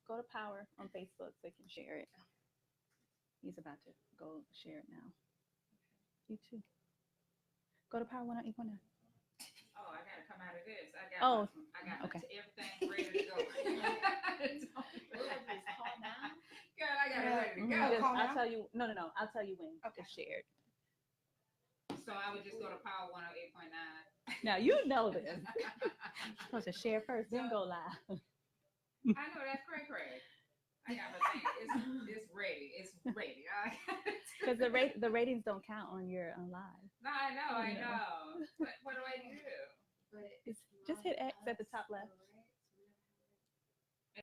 Go to Power on Facebook so you can share it. He's about to go share it now. You too. Go to Power 108.9. Oh, I gotta come out of this. I got okay. everything ready to go. Girl, I got it ready to go. I'll tell you. No. I'll tell you when it's shared. So I would just go to Power 108.9. Now you know this. You're supposed to share first, then go live. I know that's cray. I got my thing. It's ready. It's ready. Because the ratings don't count on your live. No, I know. What do I do? Just hit X at the top left.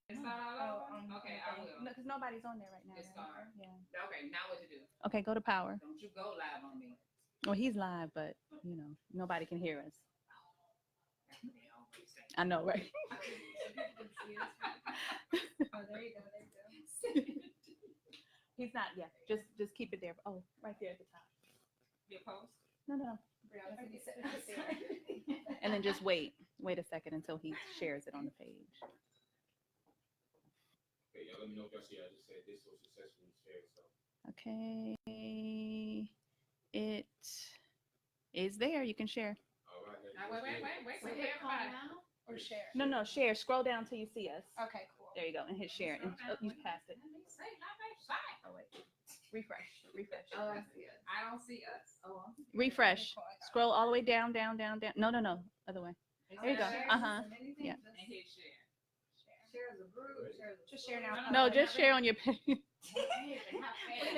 It's not all over? Okay, I will. No, because nobody's on there right now. It's started. Yeah. Okay, now what to do? Okay, go to Power. Don't you go live on me. Well, he's live, but nobody can hear us. I know, right? Oh, there you go. He's not. Yeah, just keep it there. Oh, right there at the top. Your post? No. And then just wait a second until he shares it on the page. Okay, y'all let me know if y'all see. I just said this was successfully shared. So. Okay, it is there. You can share. All right. Now, wait. Everybody. Or share? No, share. Scroll down till you see us. Okay, cool. There you go, and hit share. And you passed it. Oh, wait. Refresh. Oh, I see it. I don't see us. Oh, Refresh. Scroll all the way down. No. Other way. There you go. Yeah. And hit share. Share as a group. Just share now. No, just share on your page.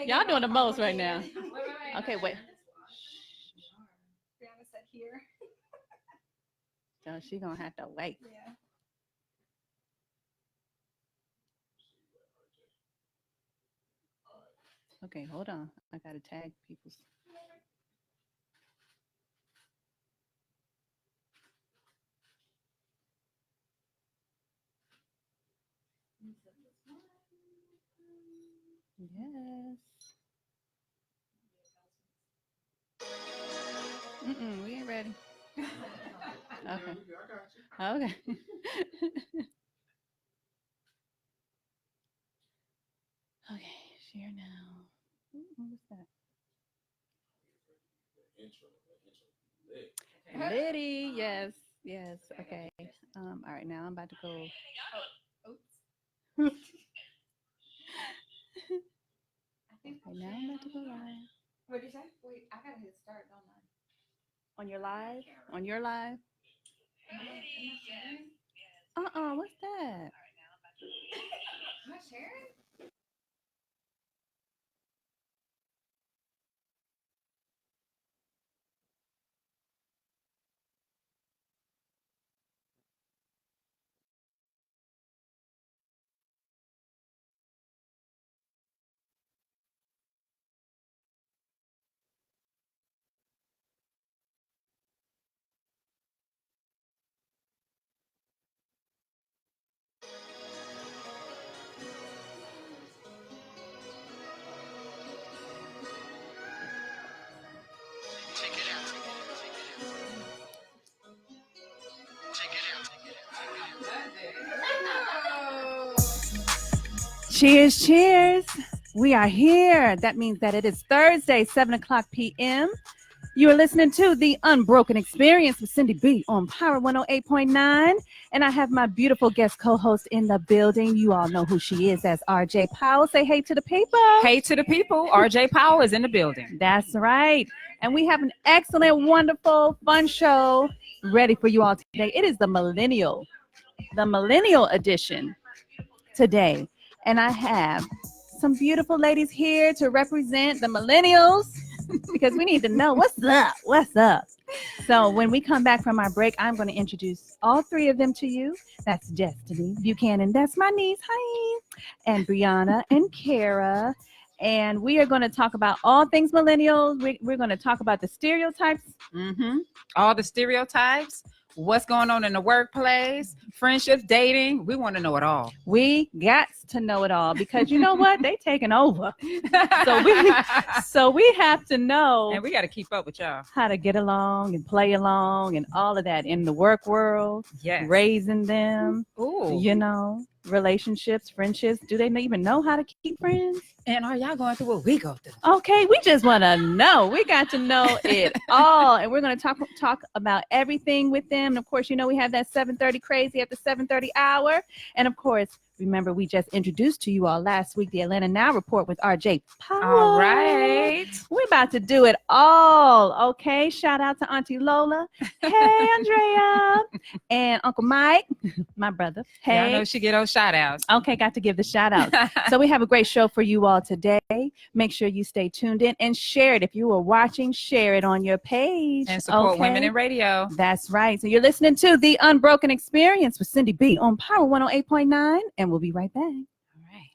Y'all doing the most right now. Wait. Okay, wait. Brianna said here. So she's gonna have to wait. Yeah. Okay, hold on. I gotta tag people's. Yes. We ain't ready. Okay. Okay. Okay, share now. What's that? Liddy, yes. Okay. All right, now I'm about to go. Oops. Okay, now I'm about to go live. What did you say? Wait, I gotta hit start, don't I? On your live? On your live? What's that? Am I sharing? Cheers. We are here. That means that it is Thursday, 7:00 p.m. You are listening to the Unbroken Experience with Syndy B on Power 108.9. And I have my beautiful guest co-host in the building. You all know who she is as RJ Powell. Say hey to the people. Hey to the people. RJ Powell is in the building. That's right. And we have an excellent, wonderful, fun show ready for you all today. It is the Millennial Edition today. And I have some beautiful ladies here to represent the millennials because we need to know what's up. So when we come back from our break, I'm going to introduce all three of them to you. That's Destiny Buchanan. That's my niece. Hi. And Brianna and Kara. And we are going to talk about all things millennials. We're going to talk about the stereotypes. All the stereotypes. what's going on in the workplace, friendships, dating. We want to know it all. We got to know it all because you know what? They taking over. So we have to know. And we got to keep up with y'all. How to get along and play along and all of that in the work world. Yes. Raising them. Ooh. You know, relationships, friendships. Do they even know how to keep friends? And are y'all going through what we go through? Okay, we just want to know. We got to know it all. And we're going to talk about everything with them. And of course, you know, we have that 7:30 crazy at the 7:30 hour. And of course, remember, we just introduced to you all last week the Atlanta Now Report with RJ Powell. All right. We're about to do it all. Okay. Shout out to Auntie Lola. Hey, Andrea. And Uncle Mike, my brother. Hey. Y'all know she get those shout outs. Okay. Got to give the shout out. So we have a great show for you all today. Make sure you stay tuned in and share it. If you are watching, share it on your page. And support women in radio. That's right. So you're listening to The Unbroken Experience with Syndy B on Power 108.9. And we'll be right back. All right.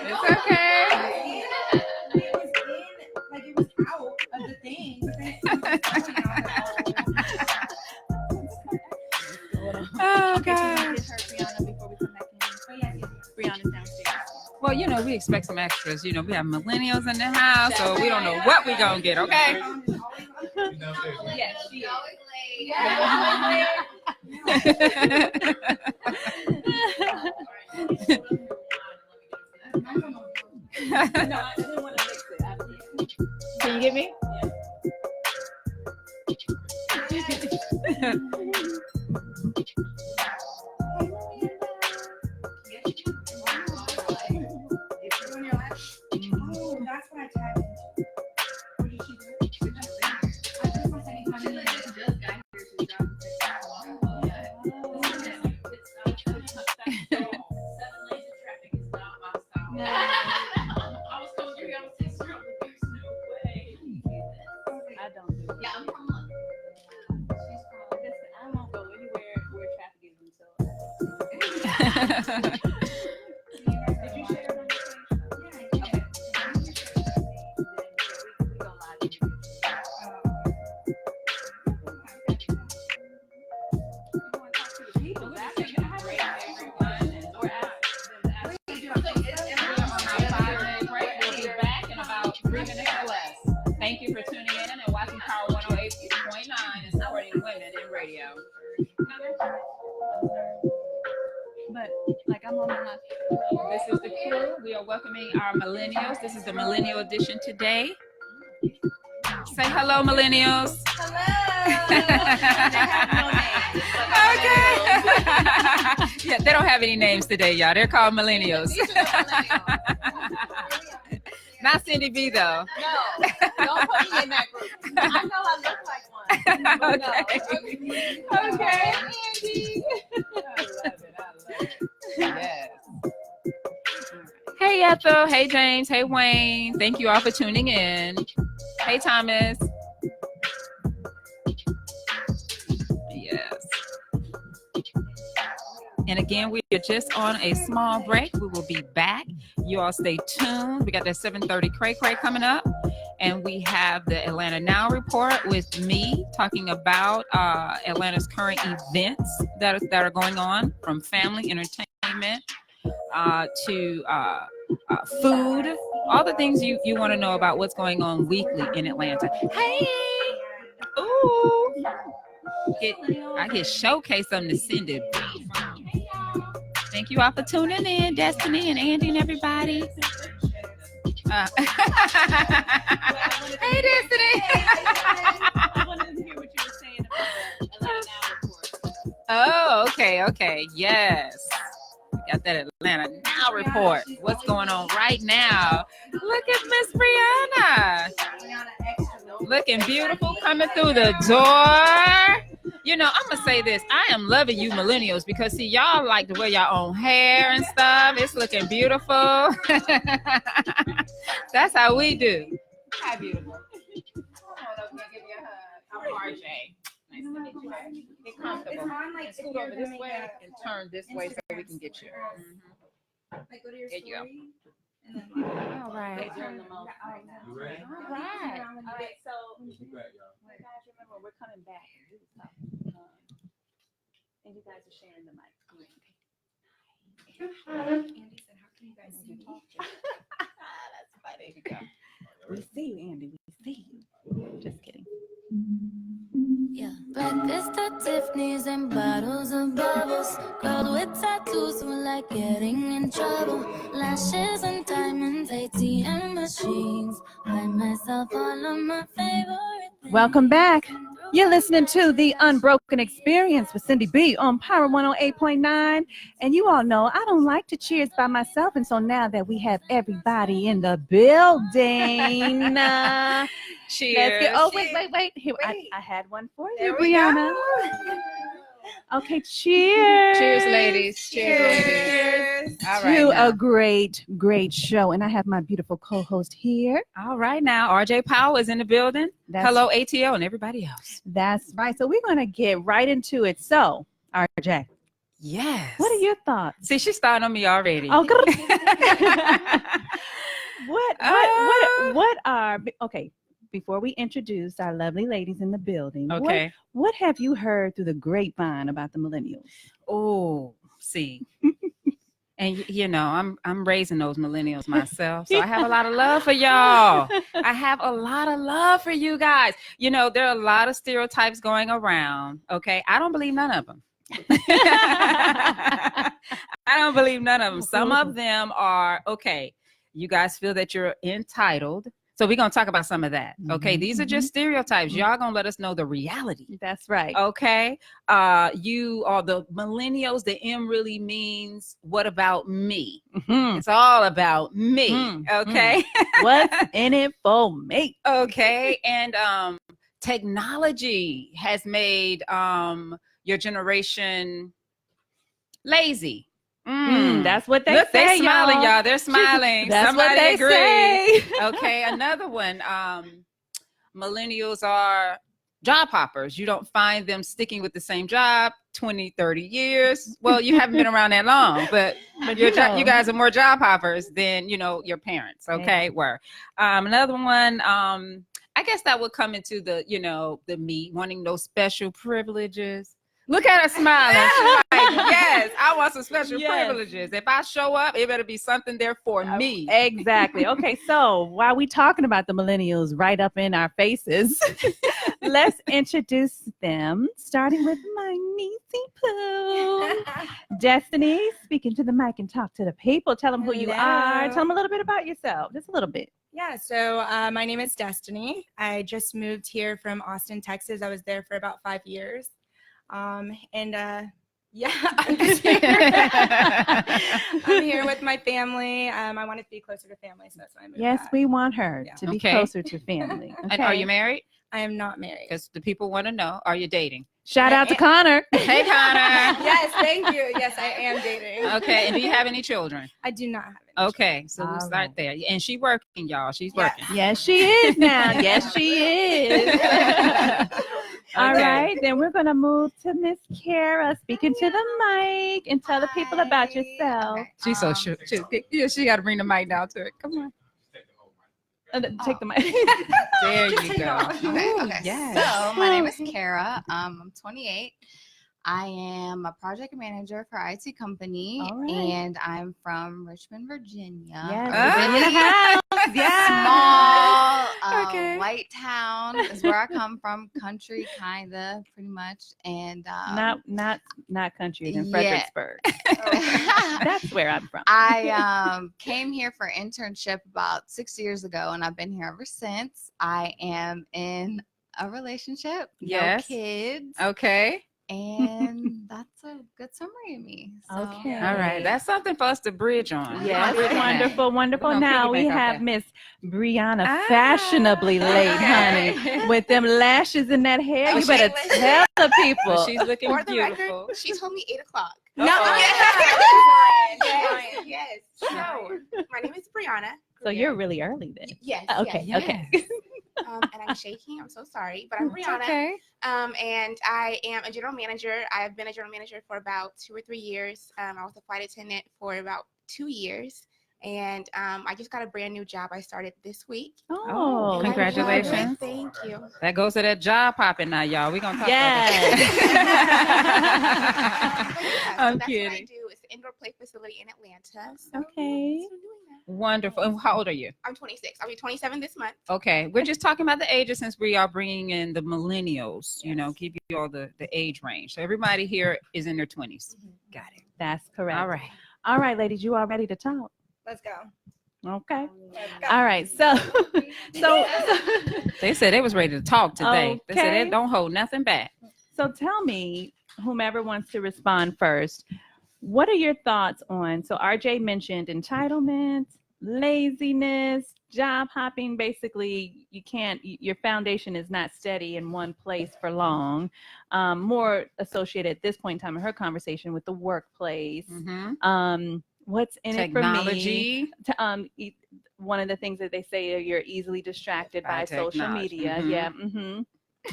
It's okay. Like it was out of the thing. Oh, gosh. Brianna's downstairs. Well, you know, we expect some extras. You know, we have millennials in the house, so we don't know what we're going to get, okay? Yes, she is. Can you get me? Oh, that's what I typed into. What did she do? I just want to say something. She just got here. She's dropping I don't do it. Yeah, I'm from London. She's from London. I won't go anywhere where traffic is until. Did you share it on your page? Yeah, I did. Thank you for tuning in and watching Power 108.9 and supporting women in radio. But like I'm on my line. This is the crew. We are welcoming our millennials. This is the Millennial Edition today. Say hello, millennials. Hello. Okay. Yeah, they don't have any names today, y'all. They're called millennials. Not Syndy B, though. No, don't put me in that group. I know I look like one. Okay. Andy. I love it. Yes. Hey, Ethel. Hey, James. Hey, Wayne. Thank you all for tuning in. Hey, Thomas. Yes. And again, we are just on a small break. We will be back. You all stay tuned. We got that 7:30 cray coming up. And we have the Atlanta Now Report with me talking about Atlanta's current events that are going on, from family entertainment to food, all the things you want to know about what's going on weekly in Atlanta. Hey! Ooh! I get showcase something to Syndy B. Thank you all for tuning in, Destiny and Andy and everybody. Hey, Destiny. I wanted to hear what you were saying about the Atlanta Now Report. Oh, okay. Yes. We got that Atlanta Now Report. What's going on right now? Look at Miss Brianna. Looking beautiful, coming through the door. You know, I'm gonna say this. I am loving you millennials because see, y'all like to wear your own hair and stuff. It's looking beautiful. That's how we do. Hi, beautiful. Come on over here, give me a hug. I'm RJ. Nice to meet you. Get comfortable. And scoot over this way and turn this way so we can get you. Like go to your There you go. story. And then All right. You ready? All right. So We'll be back, y'all. you guys remember we're coming back and do stuff. And you guys are sharing the mic. Andy said, "How can you guys see me?" That's funny. We see you, Andy. We see you. Just kidding. Yeah, breakfast at Tiffany's and bottles of bubbles. Girl with tattoos who like getting in trouble. Lashes and diamonds, ATM machines. Buy myself all of my favorite things. Welcome back. You're listening to the Unbroken Experience with Syndy B on Power 108.9. And you all know I don't like to cheers by myself. And so now that we have everybody in the building, Cheers. let's get. Oh, wait. Here, I had one for you, Brianna. Okay, cheers. Cheers, ladies. Cheers, ladies. All right. To Now. a great show. And I have my beautiful co-host here. All right. Now, RJ Powell is in the building. Hello, ATL, and everybody else. That's right. So we're going to get right into it. So, RJ, Yes. what are your thoughts? See, she's starting on me already. Oh, what are, okay, before we introduce our lovely ladies in the building, Okay. what have you heard through the grapevine about the millennials? Oh, see. And you know, I'm raising those millennials myself. So I have a lot of love for y'all. I have a lot of love for you guys. You know, there are a lot of stereotypes going around. Okay. I don't believe none of them. I don't believe none of them. Some of them are, okay, you guys feel that you're entitled. So we're going to talk about some of that. Okay. These are just stereotypes. Y'all going to let us know the reality. That's right. Okay. You are the millennials. The M really means what about me? Mhm. It's all about me. Okay. What's in it for me? Okay. And technology has made your generation lazy. That's what they Look, say, they're smiling, y'all. They're smiling. That's Somebody what they agree. say. Okay, another one. Millennials are job hoppers. You don't find them sticking with the same job 20, 30 years. Well, you haven't been around that long, but you guys are more job hoppers than, your parents. Okay, were. Another one, I guess that would come into the, the me wanting those special privileges. Look at her smiling. She's like, yes, I want some special privileges. If I show up, it better be something there for me. Exactly. Okay, so while we talking about the millennials right up in our faces, let's introduce them, starting with my niecey poo. Destiny, speaking to the mic and talk to the people. Tell them who you are. Tell them a little bit about yourself, just a little bit. Yeah, so my name is Destiny. I just moved here from Austin, Texas. I was there for about 5 years. I'm just here. I'm here with my family. I wanted to be closer to family, so that's why I moved back. We want her to be Okay. closer to family. Okay. And are you married? I am not married. Because the people want to know, are you dating? Shout out to Connor. Hey, Connor. Yes, thank you. Yes, I am dating. Okay, and do you have any children? I do not have any. Okay, so we'll All start right. there. And she working, y'all. She's working. Yes, she is now. Yes, she is. All Okay. right, then we're going to move to Miss Kara, speaking to the mic, and tell the people about yourself. Okay. She's so sure. She got to bring the mic down to it. Come on. Take the mic. There Just you take it go. off. Okay. Yes. So my name is Kara. I'm 28. I am a project manager for IT company, All right. and I'm from Richmond, Virginia. Yes, Ah. in the house. Yeah. Small, Okay. white town is where I come from. Country, kinda, pretty much, and Not country in Yeah. Fredericksburg. That's where I'm from. I came here for internship about 6 years ago, and I've been here ever since. I am in a relationship, Yes. no kids, Okay. and that's a good summary of me. So, Okay. All right. That's something for us to bridge on. Yes, Okay. wonderful. We're gonna Now we piggyback off have that. Miss Brianna, Ah. fashionably late, Okay. honey, with them lashes in that hair. Oh, You better she- tell the people. Well, she's looking For the beautiful. record, she told me 8 o'clock. No. Yes. So, my name is Brianna. So you're really early then. Yes. Okay. yes. Okay. And I'm shaking. I'm so sorry, but I'm Brianna. Okay. And I am a general manager. I've been a general manager for about 2 or 3 years. I was a flight attendant for about 2 years. And I just got a brand new job. I started this week. Oh, And I love it. congratulations. Thank you. That goes to that job popping now, y'all. We're gonna talk Yes. about But yeah, I'm so that's kidding. what I do. It's an indoor play facility in Atlanta. So, Okay. so doing that. Wonderful. And how old are you? I'm 26. I'll be 27 this month. Okay, we're just talking about the ages since we are bringing in the millennials. You know, give you all the age range. So everybody here is in their 20s. Got it. That's correct. All right. All right, ladies, you all ready to talk? Let's go. Okay. Let's go. All right. So They said they was ready to talk today. They said Okay. they don't hold nothing back. So tell me, whomever wants to respond first, what are your thoughts on? So RJ mentioned entitlement, laziness, job hopping. Basically, your foundation is not steady in one place for long. More associated at this point in time in her conversation with the workplace. Mm-hmm. What's in Technology. it for me? One of the things that they say, you're easily distracted by social technology. media. Mhm. Yeah.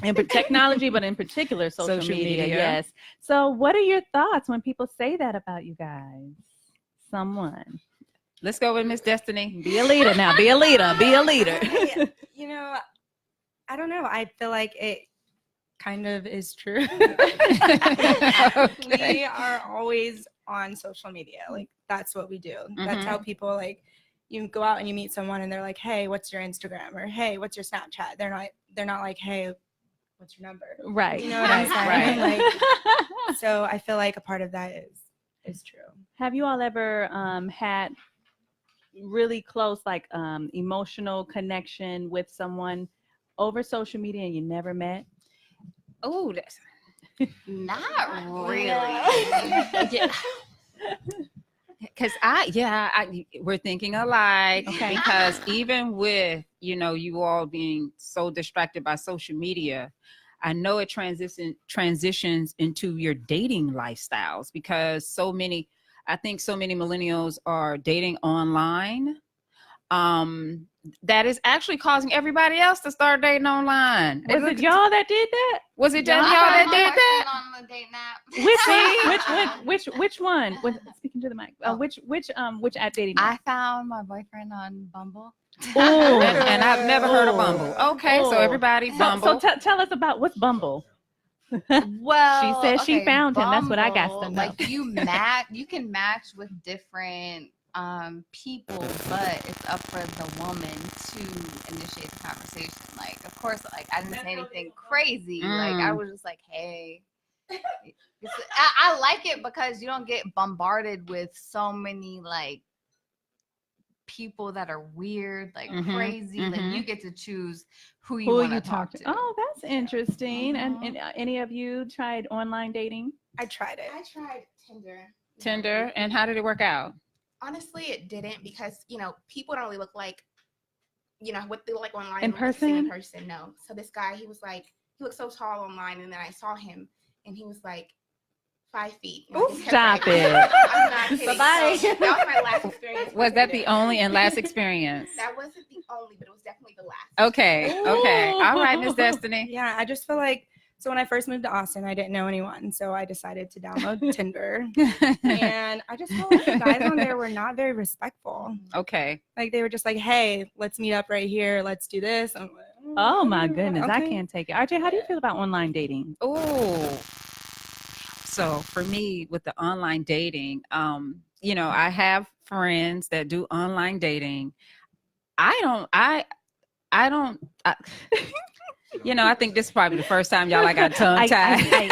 And technology, but in particular social media. Yes. So what are your thoughts when people say that about you guys? Someone. Let's go with Miss Destiny. Be a leader now. Be a leader. Be a leader. You know, I don't know. I feel like it kind of is true. Okay. We are always on social media. Like, that's what we do. That's how people, like, you go out and you meet someone and they're like, hey, what's your Instagram? Or hey, what's your Snapchat? They're not like, hey, what's your number? Right. You know what I'm saying? Right. Like, so I feel like a part of that is true. Have you all ever had really close, like emotional connection with someone over social media and you never met? Oh, that's Not really. yeah. Because we're thinking alike. Okay. Because even with you all being so distracted by social media, I know it transitions into your dating lifestyles because I think so many millennials are dating online. That is actually causing everybody else to start dating online. Was it y'all that did that? Was it just y'all that did that? On the date nap. Which one? Speaking to the mic. Which app dating? I found my boyfriend on Bumble. Oh, And I've never heard of Bumble. Okay, so everybody Bumble. So tell us about what's Bumble. Well, She said she found him. That's what I got to Bumble, know. Like you can match with different people, but it's up for the woman to initiate the conversation. Like, of course, like I didn't say anything crazy. Like I was just like, hey. I like it because you don't get bombarded with so many like people that are weird, like crazy. Like you get to choose who you want to talk to. Oh, that's interesting. And any of you tried online dating? I tried it. I tried Tinder. Tinder, and how did it work out? Honestly, it didn't because people don't really look like what they look like online. In they look like the same person? in person, no. So this guy, he looked so tall online, and then I saw him, and he was like 5 feet. And I just kept Stop like, it. I'm not kidding. Bye-bye. So that was my last experience. Was that the only and last experience? That wasn't the only, but it was definitely the last. Okay. All right, Miss Destiny. Yeah, I just feel like, so when I first moved to Austin, I didn't know anyone. So I decided to download Tinder. And I just felt like the guys on there were not very respectful. Okay. Like they were just like, hey, let's meet up right here. Let's do this. I'm like, Oh my goodness, I okay. can't take it. RJ, how do you feel about online dating? Oh. So for me, with the online dating, I have friends that do online dating. I think this is probably the first time y'all got tongue tied.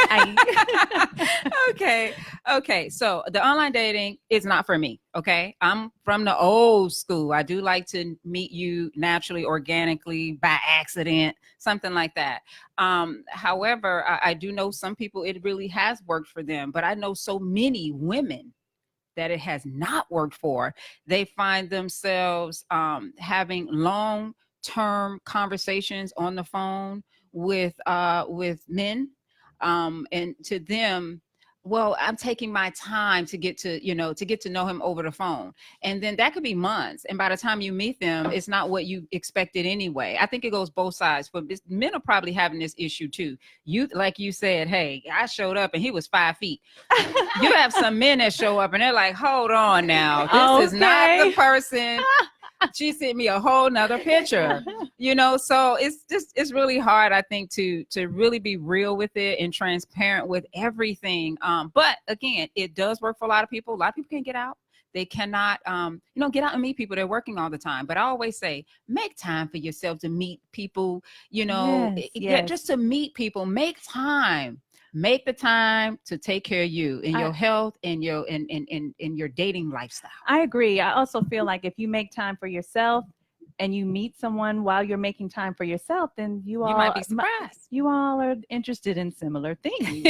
Okay. So the online dating is not for me. Okay. I'm from the old school. I do like to meet you naturally, organically, by accident, something like that. However, I do know some people, it really has worked for them, but I know so many women that it has not worked for. They find themselves having long-term conversations on the phone with men, and to them, well, I'm taking my time to get to know him over the phone. And then that could be months. And by the time you meet them, it's not what you expected anyway. I think it goes both sides. But men are probably having this issue too. You, like you said, hey, I showed up and he was 5 feet. You have some men that show up and they're like, hold on now. This is not the person. She sent me a whole nother picture, so it's really hard, I think, to really be real with it and transparent with everything. But again, it does work for a lot of people. A lot of people can't get out. They cannot, get out and meet people. They're working all the time. But I always say, make time for yourself to meet people, just to meet people, make time. Make the time to take care of you and your health and your your dating lifestyle. I agree. I also feel like if you make time for yourself and you meet someone while you're making time for yourself, then you all might be surprised. You all are interested in similar things,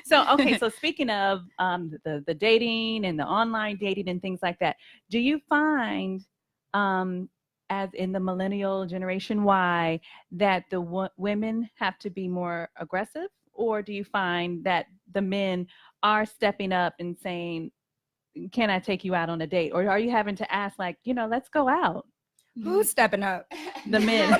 So okay. So speaking of the dating and the online dating and things like that, do you find as in the millennial generation Y, that the women have to be more aggressive? Or do you find that the men are stepping up and saying, can I take you out on a date? Or are you having to ask, like, let's go out? Who's stepping up? The men.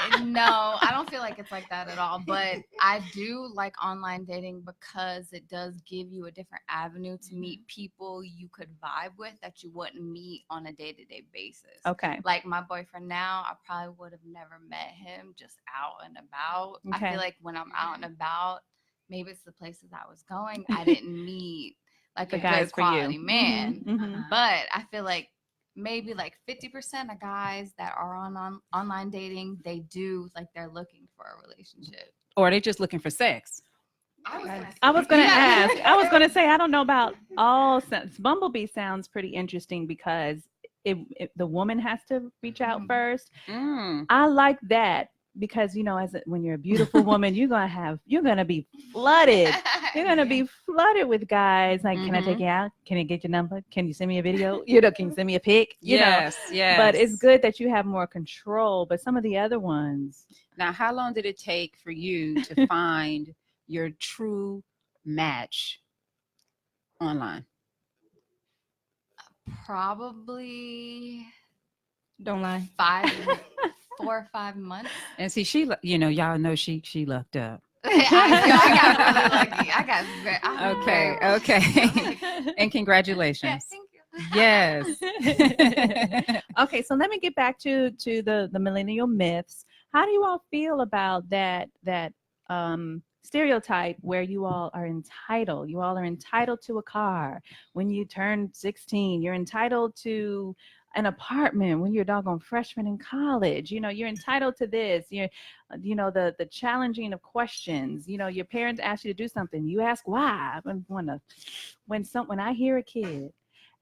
I don't feel like it's like that at all. But I do like online dating because it does give you a different avenue to meet people you could vibe with that you wouldn't meet on a day-to-day basis. Okay. Like my boyfriend now, I probably would have never met him just out and about. Okay. I feel like when I'm out and about, maybe it's the places I was going, I didn't meet like The a guys good for you. quality man. Mhm. But I feel like maybe like 50% of guys that are on online dating, they do like they're looking for a relationship. Or they're just looking for sex. I was going to ask. I was going to say, I don't know about all sense. Bumblebee sounds pretty interesting because the woman has to reach out first. I like that because, when you're a beautiful woman, you're going to be flooded. You're going to be flooded with guys. Like, can I take you out? Can I get your number? Can you send me a video? Can you send me a pic? Yes. But it's good that you have more control. But some of the other ones. Now, how long did it take for you to find your true match online? Probably Don't lie. 4 or 5 months. And see, y'all know she lucked up. I got really lucky. Okay. And congratulations. Yeah, thank you. Yes. Okay, so let me get back to the millennial myths. How do you all feel about that stereotype where you all are entitled? You all are entitled to a car. When you turn 16, you're entitled to an apartment when you're a doggone freshman in college. You're entitled to this. You're, the challenging of questions. Your parents ask you to do something. You ask why. When I hear a kid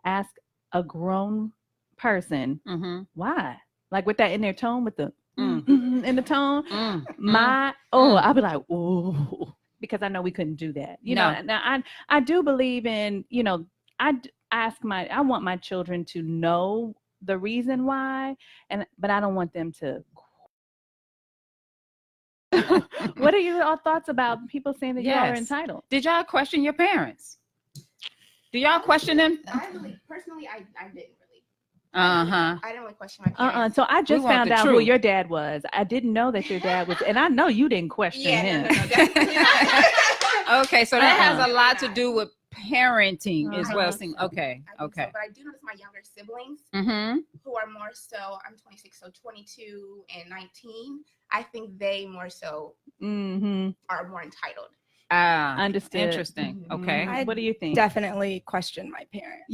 ask a grown person, why? Like with that in their tone, with the in the tone, I'll be like, ooh, because I know we couldn't do that. Now I do believe in, I want my children to know the reason why, but I don't want them to. What are your thoughts about people saying that y'all are entitled? Did y'all question your parents? Do y'all question them? I didn't really. Uh-huh. I didn't really question my parents. So I just found out who truth. your dad was. I didn't know that your dad was, and I know you didn't question him. No, Okay, so that has a lot to do with parenting as well. I Okay. So, but I do notice my younger siblings who are more so, I'm 26, so 22 and 19. I think they more so are more entitled. Understood. Interesting. Okay. What do you think? Definitely question my parents.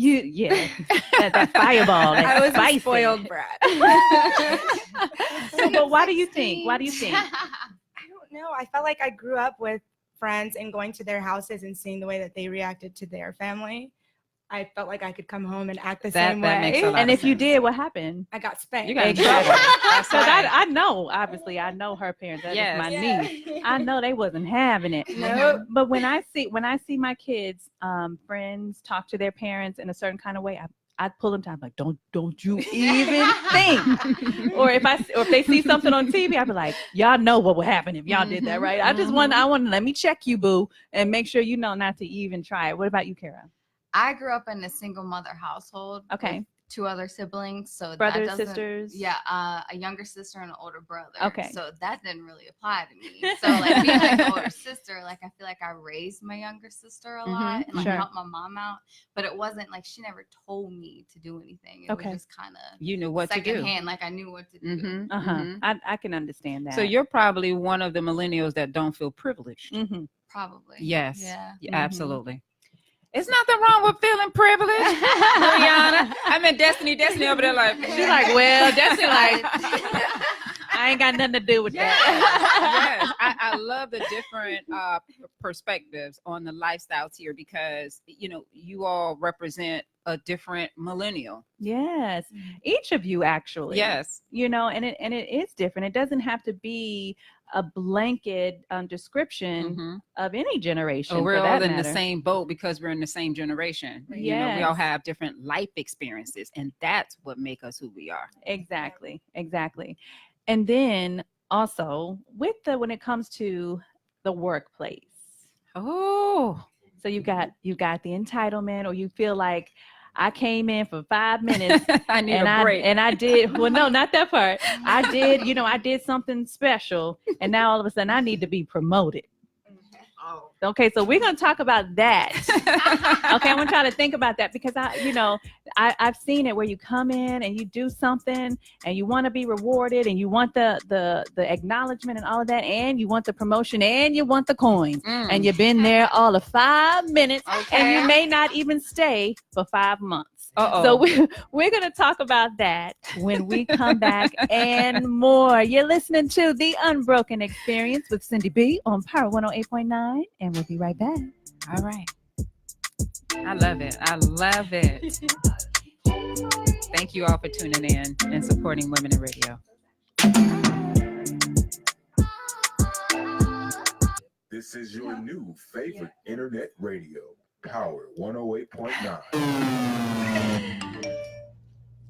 That fireball. That I was spicy. a spoiled brat. But why do you think? Why do you think? I don't know. I felt like I grew up with friends and going to their houses and seeing the way that they reacted to their family. I felt like I could come home and act the same that way. makes a lot And of if you sense. did, what happened? I got spanked. You got in trouble. That's Because right. I know, obviously, I know her parents. That is my niece. I know they wasn't having it. Nope. But when I see my kids' friends talk to their parents in a certain kind of way, I'd pull them down, like, don't you even think. or if they see something on TV, I'd be like, y'all know what would happen if y'all did that, right? I want to let me check you, boo, and make sure you know not to even try it. What about you, Kara? I grew up in a single mother household. Okay. With 2 other siblings, so brothers, sisters. Yeah, a younger sister and an older brother. Okay. So that didn't really apply to me. So like being like an older sister, like I feel like I raised my younger sister a lot and like helped my mom out. But it wasn't like she never told me to do anything. It was just kind of you knew what to do. Secondhand, like I knew what to do. I can understand that. So you're probably one of the millennials that don't feel privileged. Probably. Yes. Yeah. Absolutely. It's nothing wrong with feeling privileged, Rihanna. I mean, Destiny over there like, she's like, well, Destiny like, I ain't got nothing to do with that. Yes. I love the different perspectives on the lifestyles here because, you know, you all represent a different millennial. Yes. Each of you actually. Yes. You know, and it is different. It doesn't have to be a blanket description of any generation. Oh, we're all in the same boat because we're in the same generation. Yes. You know, we all have different life experiences, and that's what make us who we are. Exactly. And then also when it comes to the workplace. Oh, so you got the entitlement, or you feel like I came in for 5 minutes. I need a break. I did, well, no, not that part. I did something special. And now all of a sudden I need to be promoted. Okay, so we're going to talk about that. Okay, I want y'all to think about that because I've seen it where you come in and you do something and you want to be rewarded and you want the acknowledgement and all of that, and you want the promotion and you want the coins, and you've been there all of 5 minutes, and you may not even stay for 5 months. So we're going to talk about that when we come back and more. You're listening to The Unbroken Experience with Syndy B on Power 108.9, and we'll be right back. All right. I love it. Thank you all for tuning in and supporting Women in Radio. This is your new favorite internet radio. Power 108.9.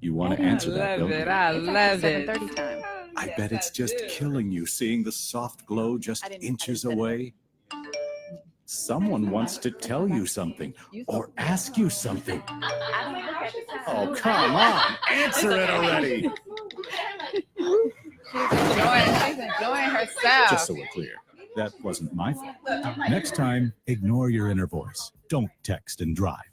You want to answer that, don't you? I love it. 7:30 time. I bet it's just killing you seeing the soft glow just inches away. Someone wants to tell you something or ask you something. Oh, come on. Answer it already. She's enjoying herself. Just so we're clear, that wasn't my fault. Next time, ignore your inner voice. Don't text and drive.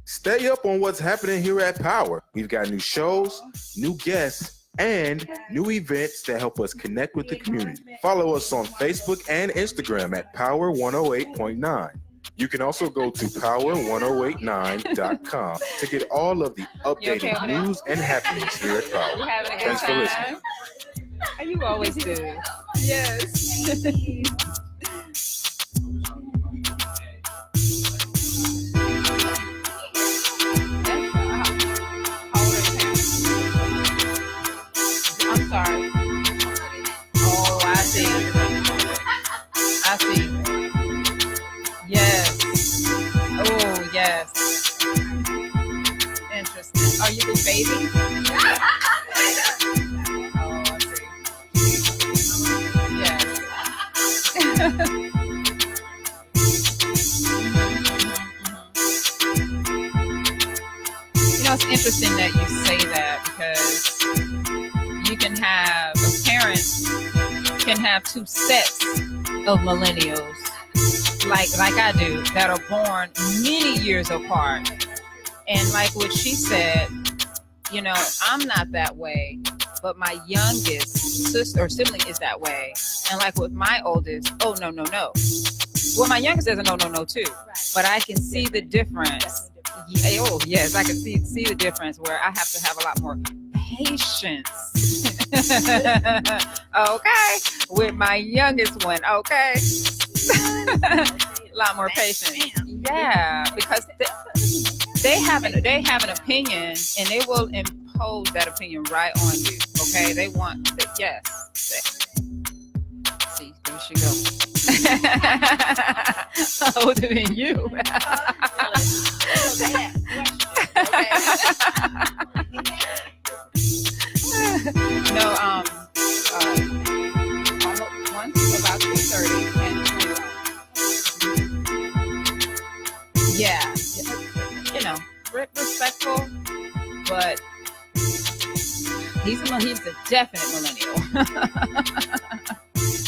Stay up on what's happening here at Power. We've got new shows, new guests, and new events that help us connect with the community. Follow us on Facebook and Instagram at Power 108.9. You can also go to power1089.com to get all of the updated news and happenings here at Power. Thanks for listening. You always do. Yes. I'm sorry. Oh, I see. Yes. Oh, yes. Interesting. Are you the baby? Oh, I see. Yes. You know, it's interesting that you say that because you can have a parent can have 2 sets of millennials like I do that are born many years apart. And like what she said, you know, I'm not that way, but my youngest sister or sibling is that way. And like with my oldest, oh no. Well, my youngest is a no too, but I can see the difference. Oh yes, I can see the difference where I have to have a lot more patience. Okay, with my youngest one. Okay, a lot more patience. Yeah, because they have an opinion and they will impose that opinion right on you. Okay, they want yes. See, there she go. Older than you. Okay. No, almost one to about 2:30, and yeah, you know, respectful, but he's a definite millennial.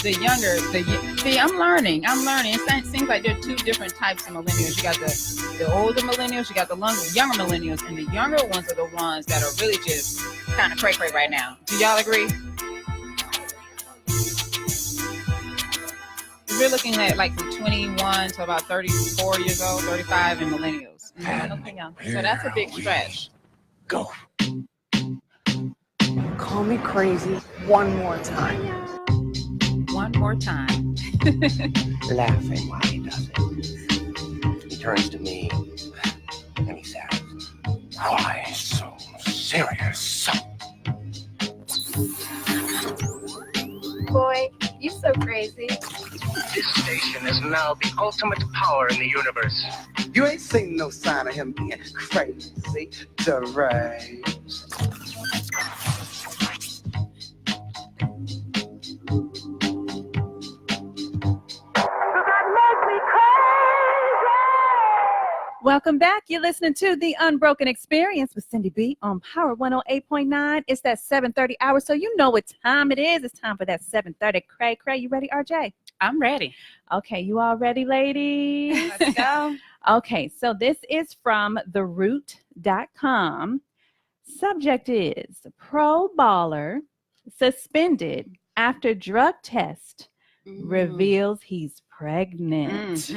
See, I'm learning. It seems like there are two different types of millennials. You got the older millennials, you got the younger millennials, and the younger ones are the ones that are really just kind of cray-cray right now. Do y'all agree? We're looking at like from 21 to about 34 years old, 35 in millennials. Okay, y'all. So that's a big stretch. Go. Call me crazy one more time. One more time. Laughing while he does it. He turns to me and he says, "Why so serious?" Boy, you so crazy. This station is now the ultimate power in the universe. You ain't seen no sign of him being crazy, deranged. Welcome back. You're listening to the Unbroken Experience with Syndy B on Power 108.9. It's that 7:30 hour, so you know what time it is. It's time for that 7:30 cray cray. You ready, RJ? I'm ready. Okay, you all ready, ladies? Let's go. Okay, so this is from theroot.com. Subject is pro baller suspended after drug test reveals he's pregnant.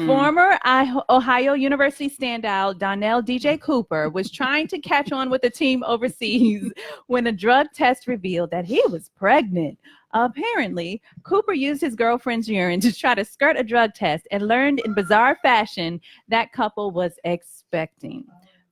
Former Ohio University standout Donnell DJ Cooper was trying to catch on with the team overseas when a drug test revealed that he was pregnant. Apparently, Cooper used his girlfriend's urine to try to skirt a drug test and learned in bizarre fashion that couple was expecting.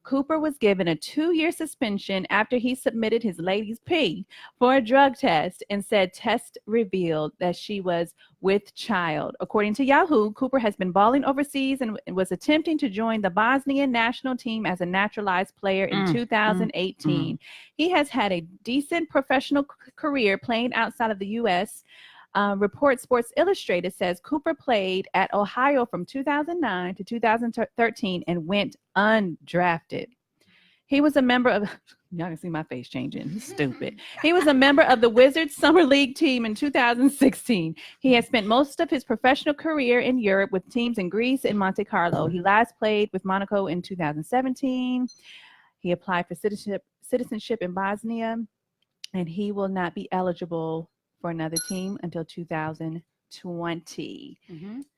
Cooper was given a 2-year suspension after he submitted his lady's pee for a drug test and said test revealed that she was with child. According to Yahoo, Cooper has been balling overseas and was attempting to join the Bosnian national team as a naturalized player in 2018. He has had a decent professional career playing outside of the U.S. Report Sports Illustrated says Cooper played at Ohio from 2009 to 2013 and went undrafted. He was a member of, y'all can see my face changing. He's stupid. He was a member of the Wizards Summer League team in 2016. He has spent most of his professional career in Europe with teams in Greece and Monte Carlo. He last played with Monaco in 2017. He applied for citizenship in Bosnia, and he will not be eligible for another team until 2020.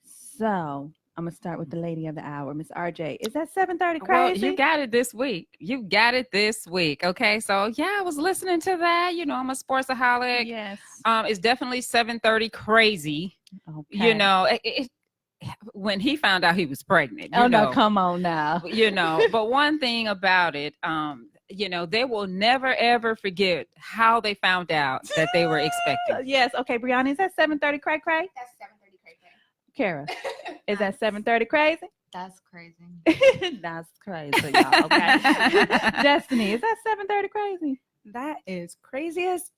So I'm gonna start with the lady of the hour, Miss RJ. Is that 7:30 crazy? Well, you got it this week. Okay, so yeah, I was listening to that. You know, I'm a sportsaholic. Yes. It's definitely 7:30 crazy. Okay. You know, when he found out he was pregnant. No, come on now. You know, but one thing about it, you know, they will never ever forget how they found out that they were expecting. Yes. Okay, Brianna, is that 7:30 cray cray? That's 7:30 cray cray. Kara, is that 7:30 crazy? That's crazy. That's crazy, y'all. Okay. Destiny, is that 7:30 crazy? That is craziest.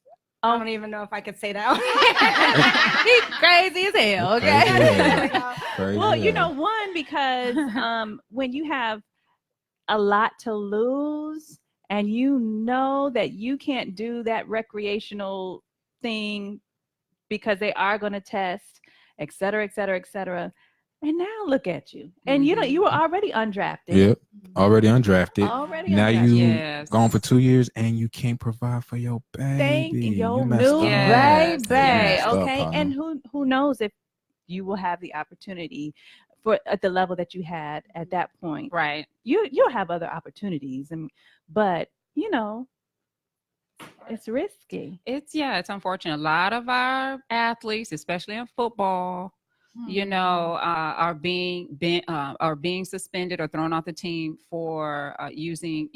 I don't even know if I could say that. He's crazy as hell. Okay. Crazy. Well, you know, one, because when you have a lot to lose and you know that you can't do that recreational thing because they are going to test, et cetera, et cetera, et cetera. And now look at you. And you know, you were already undrafted. Yep. Already undrafted. Now undrafted. you gone for 2 years and you can't provide for your baby. Thank you, You new messed up. baby. Yes. Okay. Up, And who knows if you will have the opportunity for at the level that you had at that point. Right. You'll have other opportunities, but you know, it's risky. It's unfortunate. A lot of our athletes, especially in football, you know, are being suspended or thrown off the team for using,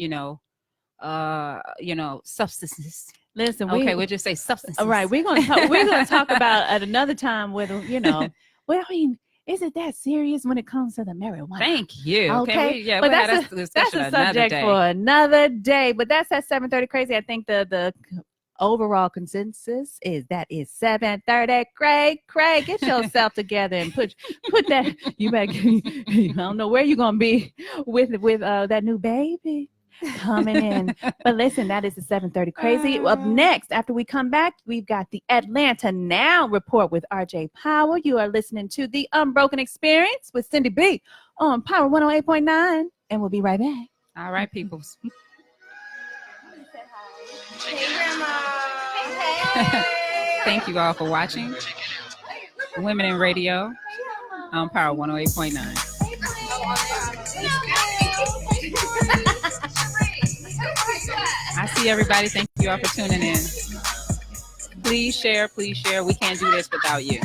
substances. Listen, we'll just say substances. All right, we're gonna talk about at another time whether, you know. Well, I mean, Is it that serious when it comes to the marijuana? Thank you. Okay, Yeah, but we'll have that's that discussion a another subject day. for another day. But that's at 7:30 crazy. I think the overall consensus is that is 7:30. Craig, get yourself together and put that. You better. I don't know where you're gonna be with that new baby coming in. But listen, that is the 7:30 crazy. Up next, after we come back, we've got the Atlanta Now report with RJ Power. You are listening to the Unbroken Experience with Syndy B on Power 108.9, and we'll be right back. All right, peoples. Hey, Grandma. Thank you all for watching Women in Radio on Power 108.9. I see everybody. Thank you all for tuning in. Please share. Please share. We can't do this without you.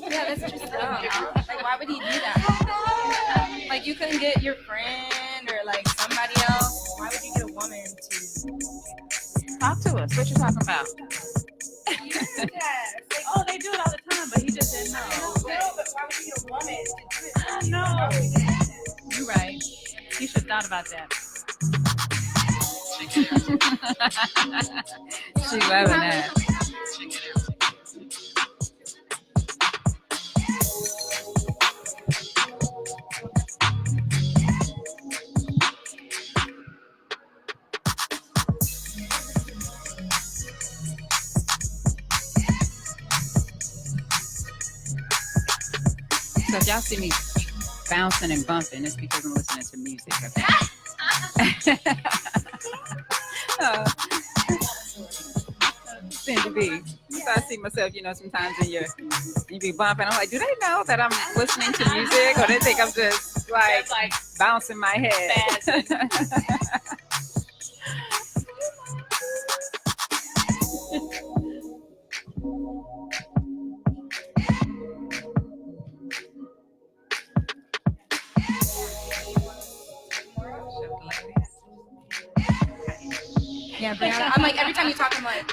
Yeah, that's just dumb. Like, why would he do that? Like, you couldn't get your friend or like somebody else. Why would you get a woman to Talk to us. What you talking about? Oh, they do it all the time, but he just didn't know. But why would you get a woman to do it? I know. You're right. You should have thought about that. She loving that. So if y'all see me bouncing and bumping, it's because I'm listening to music. Okay? Syndy B. So I see myself, sometimes you be bumping. I'm like, do they know that I'm listening to music, or they think I'm just like bouncing my head? Yeah, Brianna. I'm like, every time you talk, I'm like.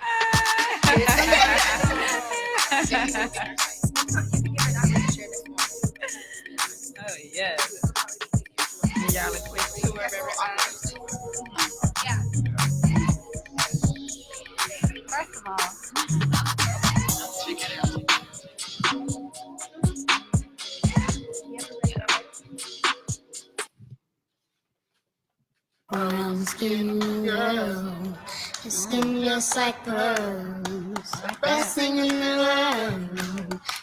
Oh, yes. And y'all a quick tour of everybody. Yeah. First of all, brown skin girl, your skin just like pearls. Best thing in the world.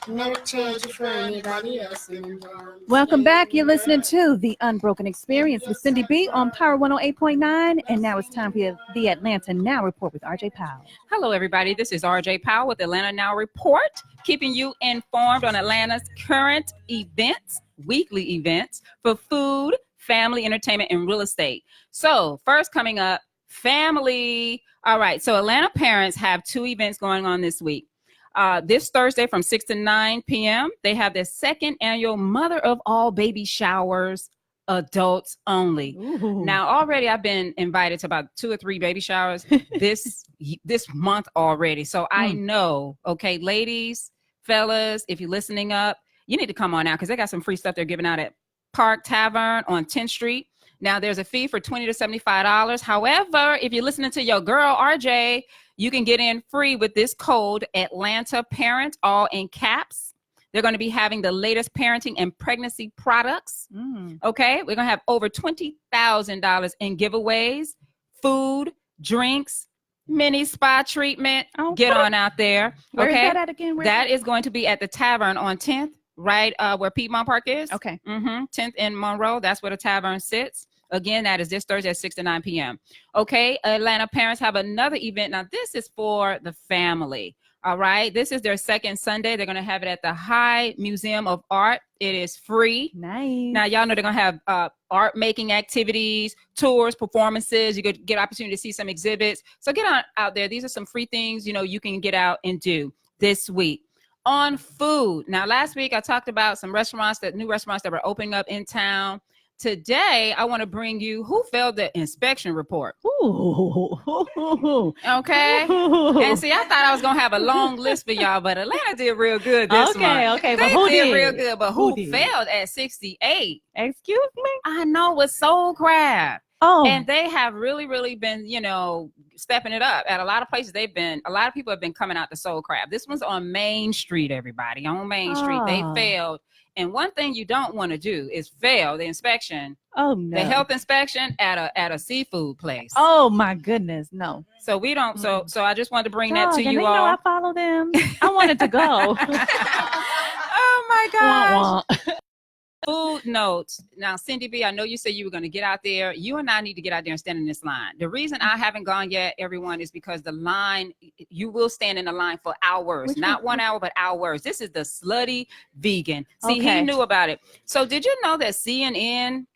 Never change it for anybody else in the world. Welcome back. You're listening to the Unbroken Experience with Syndy B on Power 108.9, and now it's time for the Atlanta Now report with RJ Powell. Hello, everybody. This is RJ Powell with Atlanta Now Report, keeping you informed on Atlanta's current events, weekly events for food, family, entertainment, and real estate. So first coming up, family. All right. So Atlanta parents have two events going on this week. This Thursday from 6 to 9 p.m., they have their second annual Mother of All Baby Showers, adults only. Ooh. Now, already I've been invited to about 2 or 3 baby showers this month already. So I know, okay, ladies, fellas, if you're listening up, you need to come on out because they got some free stuff they're giving out at Park Tavern on 10th Street. Now, there's a fee for $20 to $75. However, if you're listening to your girl, RJ, you can get in free with this code, Atlanta Parent, all in caps. They're going to be having the latest parenting and pregnancy products. Okay, we're going to have over $20,000 in giveaways, food, drinks, mini spa treatment. Get on out there. Where okay, is that at again? That is going to be at the Tavern on 10th. Right where Piedmont Park is. Okay. 10th and Monroe. That's where the Tavern sits. Again, that is this Thursday at 6 to 9 p.m. Okay. Atlanta parents have another event. Now, this is for the family. All right. This is their second Sunday. They're going to have it at the High Museum of Art. It is free. Nice. Now, y'all know they're going to have art making activities, tours, performances. You could get opportunity to see some exhibits. So get on out there. These are some free things, you can get out and do this week. on food. Now, last week I talked about some new restaurants that were opening up in town. Today, I want to bring you who failed the inspection report. Ooh. Okay. And see, I thought I was going to have a long list for y'all, but Atlanta did real good this month. Okay. They But who did did? real good, but who did? failed at 68? Excuse me? I know, with Soul Crab. Oh. And they have really, really been, stepping it up. At a lot of places a lot of people have been coming out to Soul Crab. This one's on Main Street, everybody. On Main Street. They failed. And one thing you don't want to do is fail the inspection. Oh no. The health inspection at a seafood place. Oh my goodness, no. So we don't. So I just wanted to bring that to and you they all. know I follow them. I wanted to go. Oh my gosh. Wah, wah. Food notes. Now, Syndy B, I know you said you were going to get out there. You and I need to get out there and stand in this line. The reason I haven't gone yet, everyone, is because the line, you will stand in the line for hours. Not 1 hour, but hours. This is the Slutty Vegan. See, Okay. he knew about it. So did you know that CNN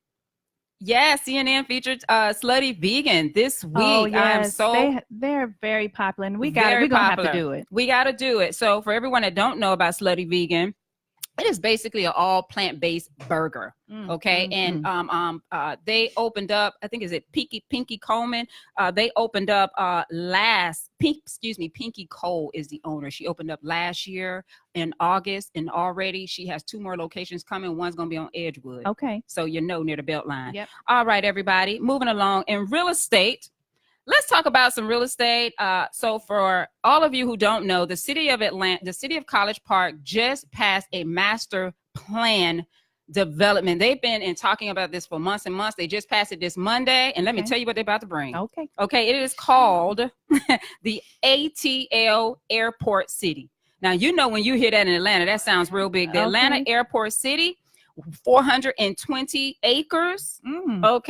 featured Slutty Vegan this week? Oh, yes. I'm so they're very popular, and we're very gonna have popular. to do it. We got to do it. So for everyone that don't know about Slutty Vegan, it is basically an all plant-based burger. Okay. And they opened up, I think, is it Pinky Coleman? They opened up Pinky Cole is the owner. She opened up last year in August, and already she has 2 more locations coming. One's going to be on Edgewood. Okay. So near the Beltline. Yep. All right, everybody, moving along. In real estate, let's talk about some real estate. So for all of you who don't know, the city of College Park just passed a master plan development. They've been talking about this for months and months. They just passed it this Monday, and let me tell you what they're about to bring. Okay. It is called the ATL Airport City. Now, when you hear that in Atlanta, that sounds real big. The Atlanta Airport City, 420 acres, of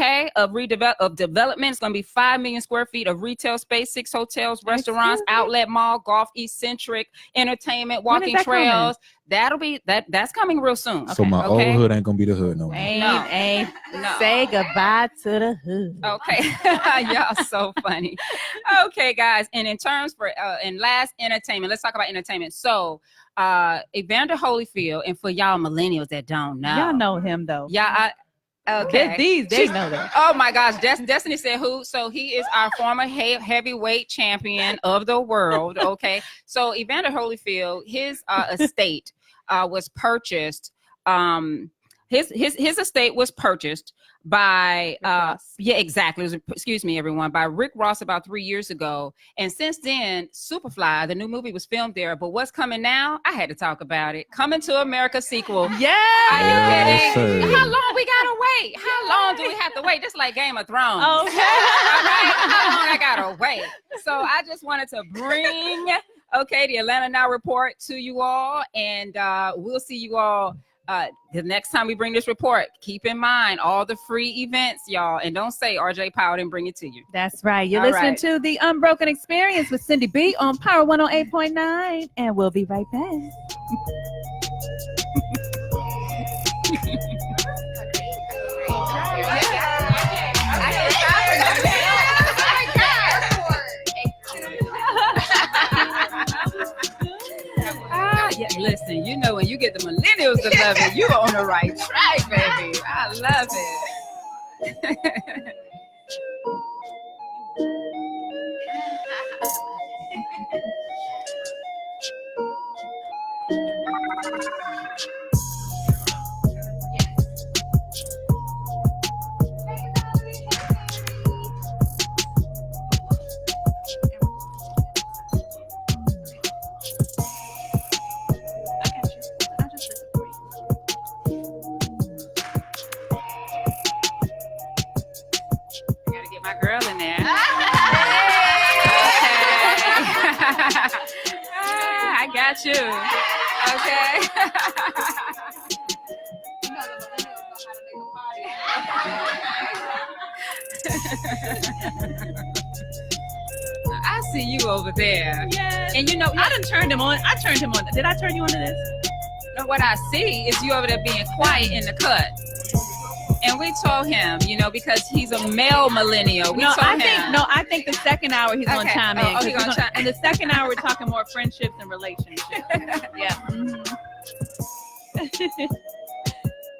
development. It's going to be 5 million square feet of retail space, 6 hotels, restaurants, outlet mall, golf, eccentric, entertainment, walking trails. That's coming real soon. So my old hood ain't gonna be the hood no more. Ain't. Say goodbye to the hood. Okay. Y'all so funny. Okay, guys. And in terms for and last entertainment, let's talk about entertainment. So Evander Holyfield, and for y'all millennials that don't know. Y'all know him though. Yeah, okay. They know that. Oh my gosh, Destiny said who? So he is our former heavyweight champion of the world. Okay. So Evander Holyfield, his estate was purchased. His estate was purchased by by Rick Ross about 3 years ago. And since then, Superfly, the new movie, was filmed there. But what's coming now? I had to talk about it. Coming to America sequel. Yeah. Are you kidding? Sir. How long we gotta wait? How long do we have to wait? Just like Game of Thrones. Okay. All right. How long I gotta wait? So I just wanted to bring the Atlanta Now report to you all, and we'll see you all the next time we bring this report. Keep in mind all the free events, y'all, and don't say RJ Powell didn't bring it to you. That's right. You're All listening right. to the Unbroken Experience with Syndy B on Power 108.9, and we'll be right back. Listen, when you get the millennials to love it, you're on the right track, baby. I love it. My girl in there. I got you. I see you over there. Yeah. And I done turned him on. I turned him on. Did I turn you on to this? what I see is you over there being quiet in the cut. And we told him, because he's a male millennial. I think the second hour he's gonna chime in. He gonna chime. In the second hour, we're talking more friendships and relationships. Yeah. Mm-hmm.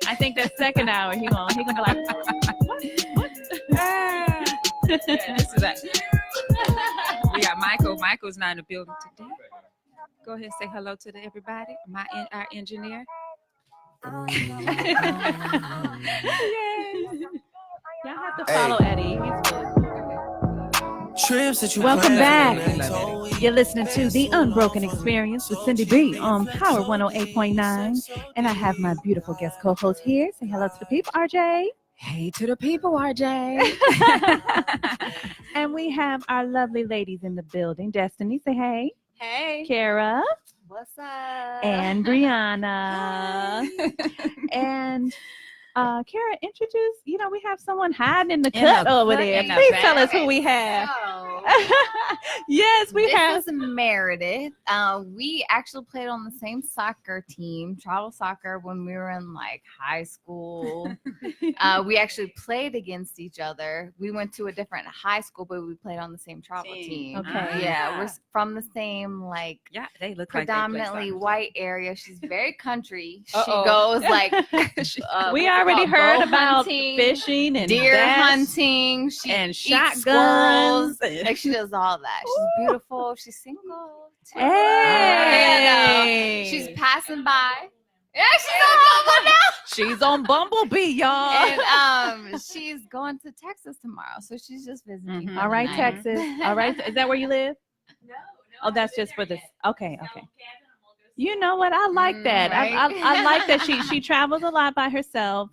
I think that second hour he gonna be like, what? Yeah, this is that. We got Michael. Michael's not in the building today. Go ahead and say hello to everybody. Our engineer. Y'all have to follow Eddie. Trips that you Welcome back. You're listening to The Unbroken Experience with Syndy B on Power 108.9. And I have my beautiful guest co-host here. Say hello to the people, RJ. Hey to the people, RJ. And we have our lovely ladies in the building. Destiny, say hey. Hey. Kara. What's up? And Brianna. And Kara, introduce, we have someone hiding in the cut over there. Please tell us who we have. Yes, we have. This is Meredith. We actually played on the same soccer team, travel soccer, when we were in high school. We actually played against each other. We went to a different high school, but we played on the same travel team. Okay. Yeah, we're from the same they look predominantly white area. She's very country. Uh-oh. She goes we already heard about hunting, fishing and deer hunting. She and eats shotguns. squirrels. She does all that. She's beautiful. She's single. Too. Hey, she's passing by. Yeah, she's on Bumble now. She's on Bumblebee, y'all. And she's going to Texas tomorrow, so she's just visiting. Mm-hmm. All right, Texas. All right, is that where you live? No. Oh, that's just for this. Okay. You know what? I like that. Right? I like that she travels a lot by herself.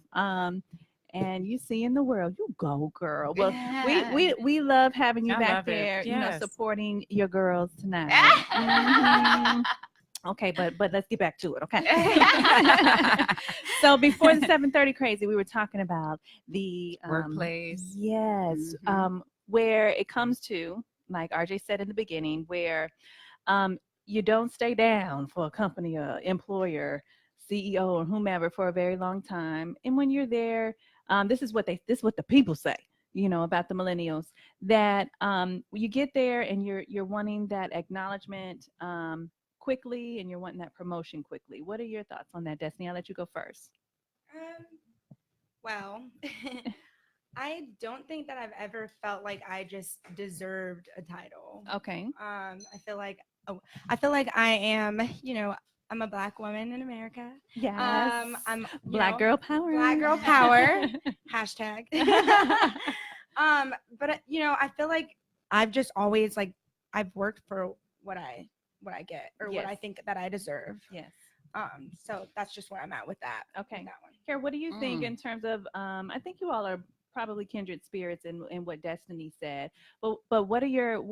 And you see in the world, you go, girl. Well, we love having you back there, yes. Supporting your girls tonight. Mm-hmm. Okay, but let's get back to it, okay? So before the 7:30 crazy, we were talking about the workplace. Yes, where it comes to, like RJ said in the beginning, where you don't stay down for a company, employer, CEO, or whomever for a very long time. And when you're there, this is what the people say, about the millennials, that you get there and you're wanting that acknowledgement quickly, and you're wanting that promotion quickly. What are your thoughts on that, Destiny? I'll let you go first. Well, I don't think that I've ever felt like I just deserved a title. Okay. I feel like I am, I'm a Black woman in America. Yes. I'm Black girl power. Black girl power. Hashtag. But I feel like I've just always I've worked for what I get, or what I think that I deserve. Yes. So that's just where I'm at with that. Okay. That one. Kara, what do you think in terms of I think you all are probably kindred spirits in what Destiny said, but what is your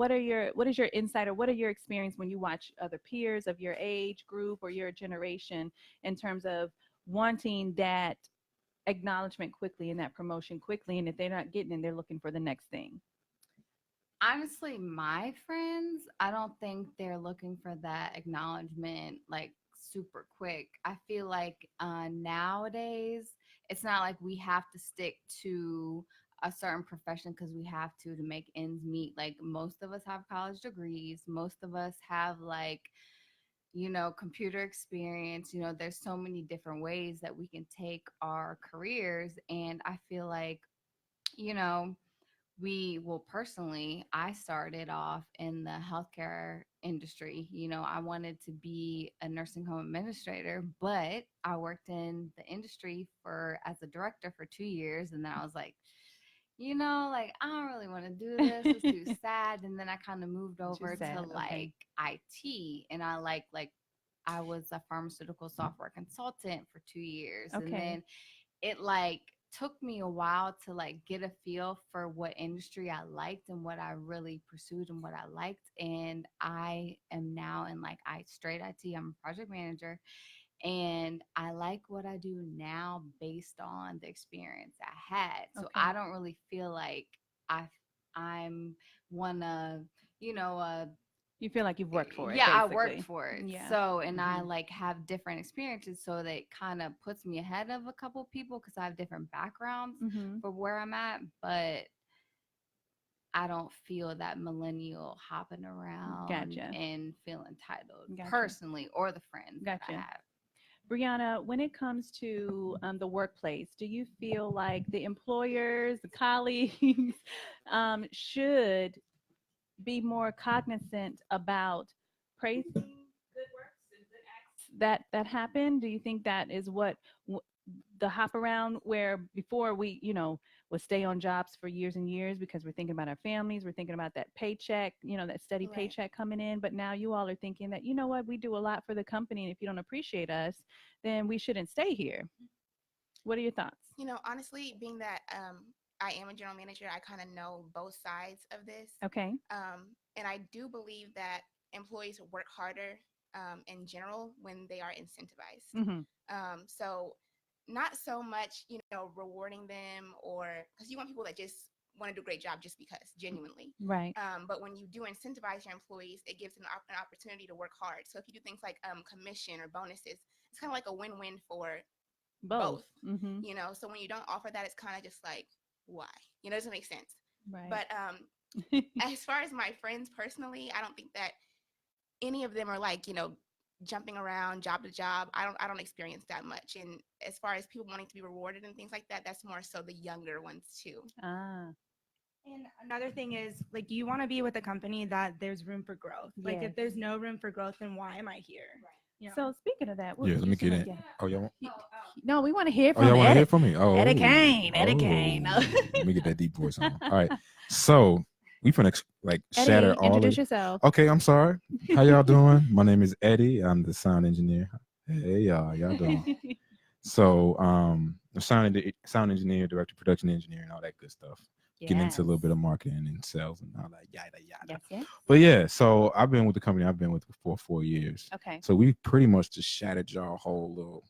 insight, or what are your experience when you watch other peers of your age group or your generation in terms of wanting that acknowledgement quickly and that promotion quickly, and if they're not getting it, they're looking for the next thing? Honestly, my friends, I don't think they're looking for that acknowledgement super quick. I feel like nowadays it's not like we have to stick to a certain profession because we have to make ends meet. Most of us have college degrees. Most of us have computer experience. There's so many different ways that we can take our careers. And I feel like, personally, I started off in the healthcare industry. I wanted to be a nursing home administrator, but I worked in the industry as a director for 2 years. And then I was like, I don't really want to do this. It's too sad. And then I kind of moved over to IT, and I was a pharmaceutical software consultant for 2 years. Okay. And then it took me a while to get a feel for what industry I liked and what I really pursued and what I liked. And I am now in straight IT. I'm a project manager, and I like what I do now based on the experience I had. So I don't really feel like I'm one of, You feel like you've worked for it. Yeah, basically. I worked for it. Yeah. So, and I like have different experiences, so that kind of puts me ahead of a couple people because I have different backgrounds for where I'm at. But I don't feel that millennial hopping around and feel entitled personally, or the friends that I have. Brianna, when it comes to the workplace, do you feel like the employers, the colleagues should be more cognizant about praising good works and good acts that happen? Do you think that is what the hop around, where before we, would stay on jobs for years and years because we're thinking about our families, we're thinking about that paycheck, that steady paycheck coming in, but now you all are thinking that, you know what, we do a lot for the company, and if you don't appreciate us, then we shouldn't stay here. What are your thoughts? Honestly, being that I am a general manager, I kind of know both sides of this. Okay. And I do believe that employees work harder in general when they are incentivized. So not so much, rewarding them, or because you want people that just want to do a great job just because, genuinely. Right. But when you do incentivize your employees, it gives them an opportunity to work hard. So if you do things like commission or bonuses, it's kind of like a win-win for both. So when you don't offer that, it's kind of just like, why? It doesn't make sense. Right. But as far as my friends personally, I don't think that any of them are like, jumping around job to job. I don't experience that much. And as far as people wanting to be rewarded and things like that, that's more so the younger ones too. And another thing is, like, you want to be with a company that there's room for growth. Like, if there's no room for growth, then why am I here? So speaking of that, let me get in. Yeah. Oh, y'all want? No, we want to hear from. Y'all want to hear from me? Oh, Eddie Kane. Let me get that deep voice on. All right, so we finna shatter Eddie, all. Introduce yourself. Okay, I'm sorry. How y'all doing? My name is Eddie. I'm the sound engineer. Hey y'all doing? So I'm sound engineer, director, production engineer, and all that good stuff. Getting into a little bit of marketing and sales and all that yada yada. Yes. But yeah, so I've been with the company I've been with for 4 years. Okay. So we pretty much just shattered y'all whole little,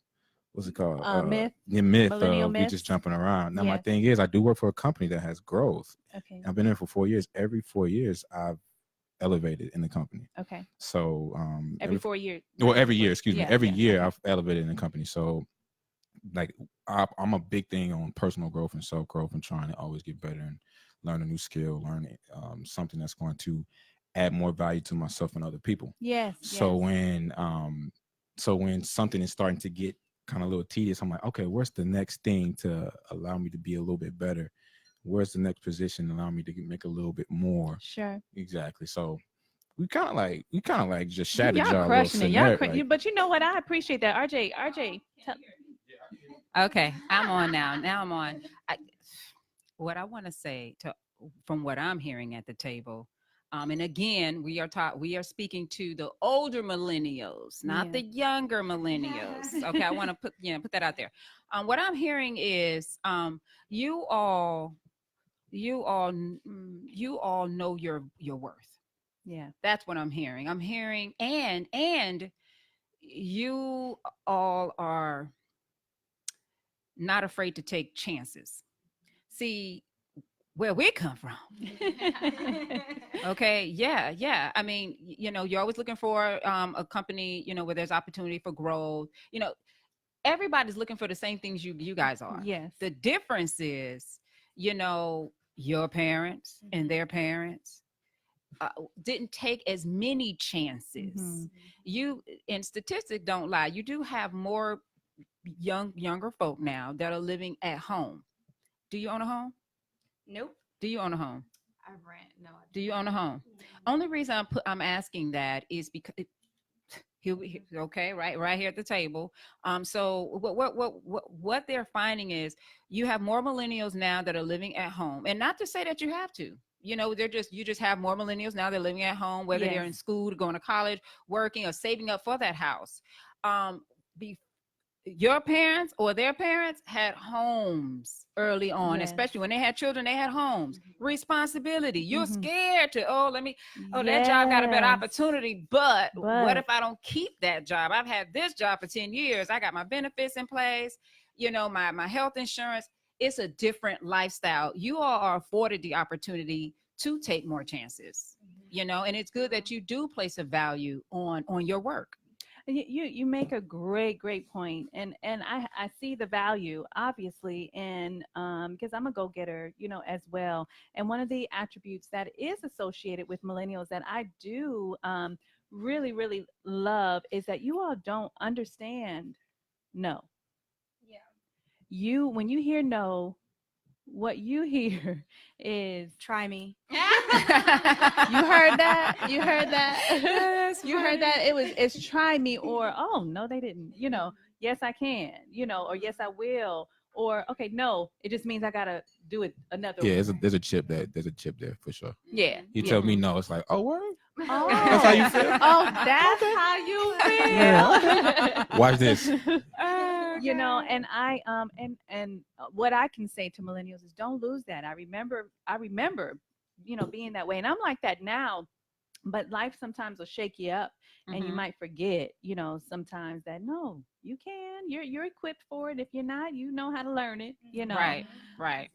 what's it called? Myth. The myth Millennial of we just jumping around. Now my Yes. thing is, I do work for a company that has growth. Okay. I've been there for 4 years. Every 4 years, I've elevated in the company. Okay. So every 4 years. Well, every year, excuse me. Yeah, Every yeah. year I've elevated in the company. So like I'm a big thing on personal growth and self growth and trying to always get better and learn a new skill, learn something that's going to add more value to myself and other people. Yes. So when something is starting to get kind of a little tedious, I'm like, okay, where's the next thing to allow me to be a little bit better? Where's the next position to allow me to make a little bit more? Sure. Exactly. So we kind of like just shattered y'all y'all. crushing it. Y'all but you know what? I appreciate that. RJ. Okay, I'm on now. Now I'm on. What I want to say from what I'm hearing at the table, and again, we are speaking to the older millennials, not the younger millennials. Okay, I want to put that out there. What I'm hearing is you all know your worth. Yeah, that's what I'm hearing. I'm hearing, and you all are not afraid to take chances. See where we come from. Okay. Yeah. I mean, you're always looking for a company, where there's opportunity for growth. Everybody's looking for the same things you guys are. Yes. The difference is, your parents and their parents didn't take as many chances. And statistics don't lie. You do have more younger folk now that are living at home. Do you own a home? Nope. Do you own a home? I rent. No. Do you own a home? Only reason I'm asking that is because okay, right here at the table. So what they're finding is you have more millennials now that are living at home, and not to say that you have to. You just have more millennials now. They're living at home, whether they're in school, going to college, working, or saving up for that house. Your parents or their parents had homes early on, especially when they had children, they had homes. Responsibility. You're scared to, that job got a better opportunity, but what if I don't keep that job? I've had this job for 10 years. I got my benefits in place, my health insurance. It's a different lifestyle. You all are afforded the opportunity to take more chances. you know, and it's good that you do place a value on your work. You make a great point, and I see the value obviously in because I'm a go-getter, you know, as well. And one of the attributes that is associated with millennials that I do really love is that you all don't understand no. Yeah. You when you hear no, what you hear is Try me. you heard that? You heard that? Yes, You heard that? It's try me, or oh no, they didn't. You know, yes I can. You know, or yes I will, or okay no, it just means I gotta do it another way. Yeah, there's a chip there for sure. Yeah. You tell me no, it's like, oh word. Oh, That's how you feel? Oh, that's how you feel. Yeah, watch this. You know, and I and what I can say to millennials is don't lose that. I remember, you know, being that way, and I'm like that now. But life sometimes will shake you up, and you might forget, you know, sometimes that no, you can. You're equipped for it. If you're not, you know how to learn it. You know, right.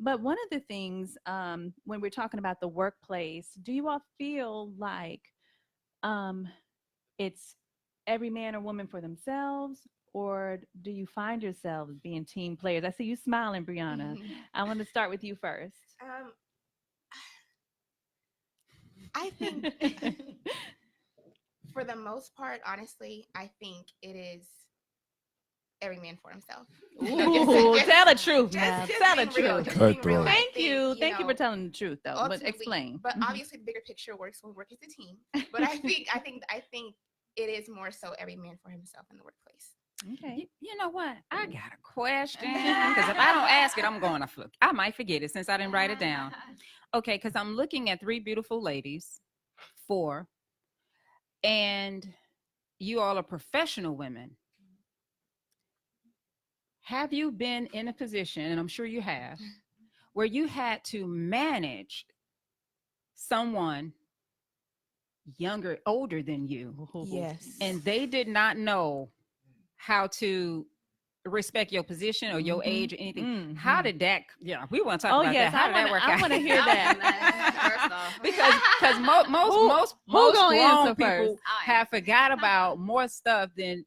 But one of the things when we're talking about the workplace, do you all feel like it's every man or woman for themselves, or do you find yourselves being team players? I see you smiling, Brianna. I want to start with you first. I think for the most part, honestly, I think it is every man for himself. Ooh, tell the truth, man. Tell the truth. Cutthroat. Thank you. Thank you for telling the truth, though. But explain. But obviously, the bigger picture works when we work as a team. But I think it is more so every man for himself in the workplace. Okay. You know what? I got a question, because if I don't ask it, I might forget it since I didn't write it down. Okay, because I'm looking at 3 beautiful ladies, 4, and you all are professional women. Have you been in a position, and I'm sure you have, where you had to manage someone older than you? Yes. And they did not know how to respect your position or your age or anything. How did that? Yeah, we want to talk about that. How did that work out? I want to hear that. because most grown people have forgot about more stuff than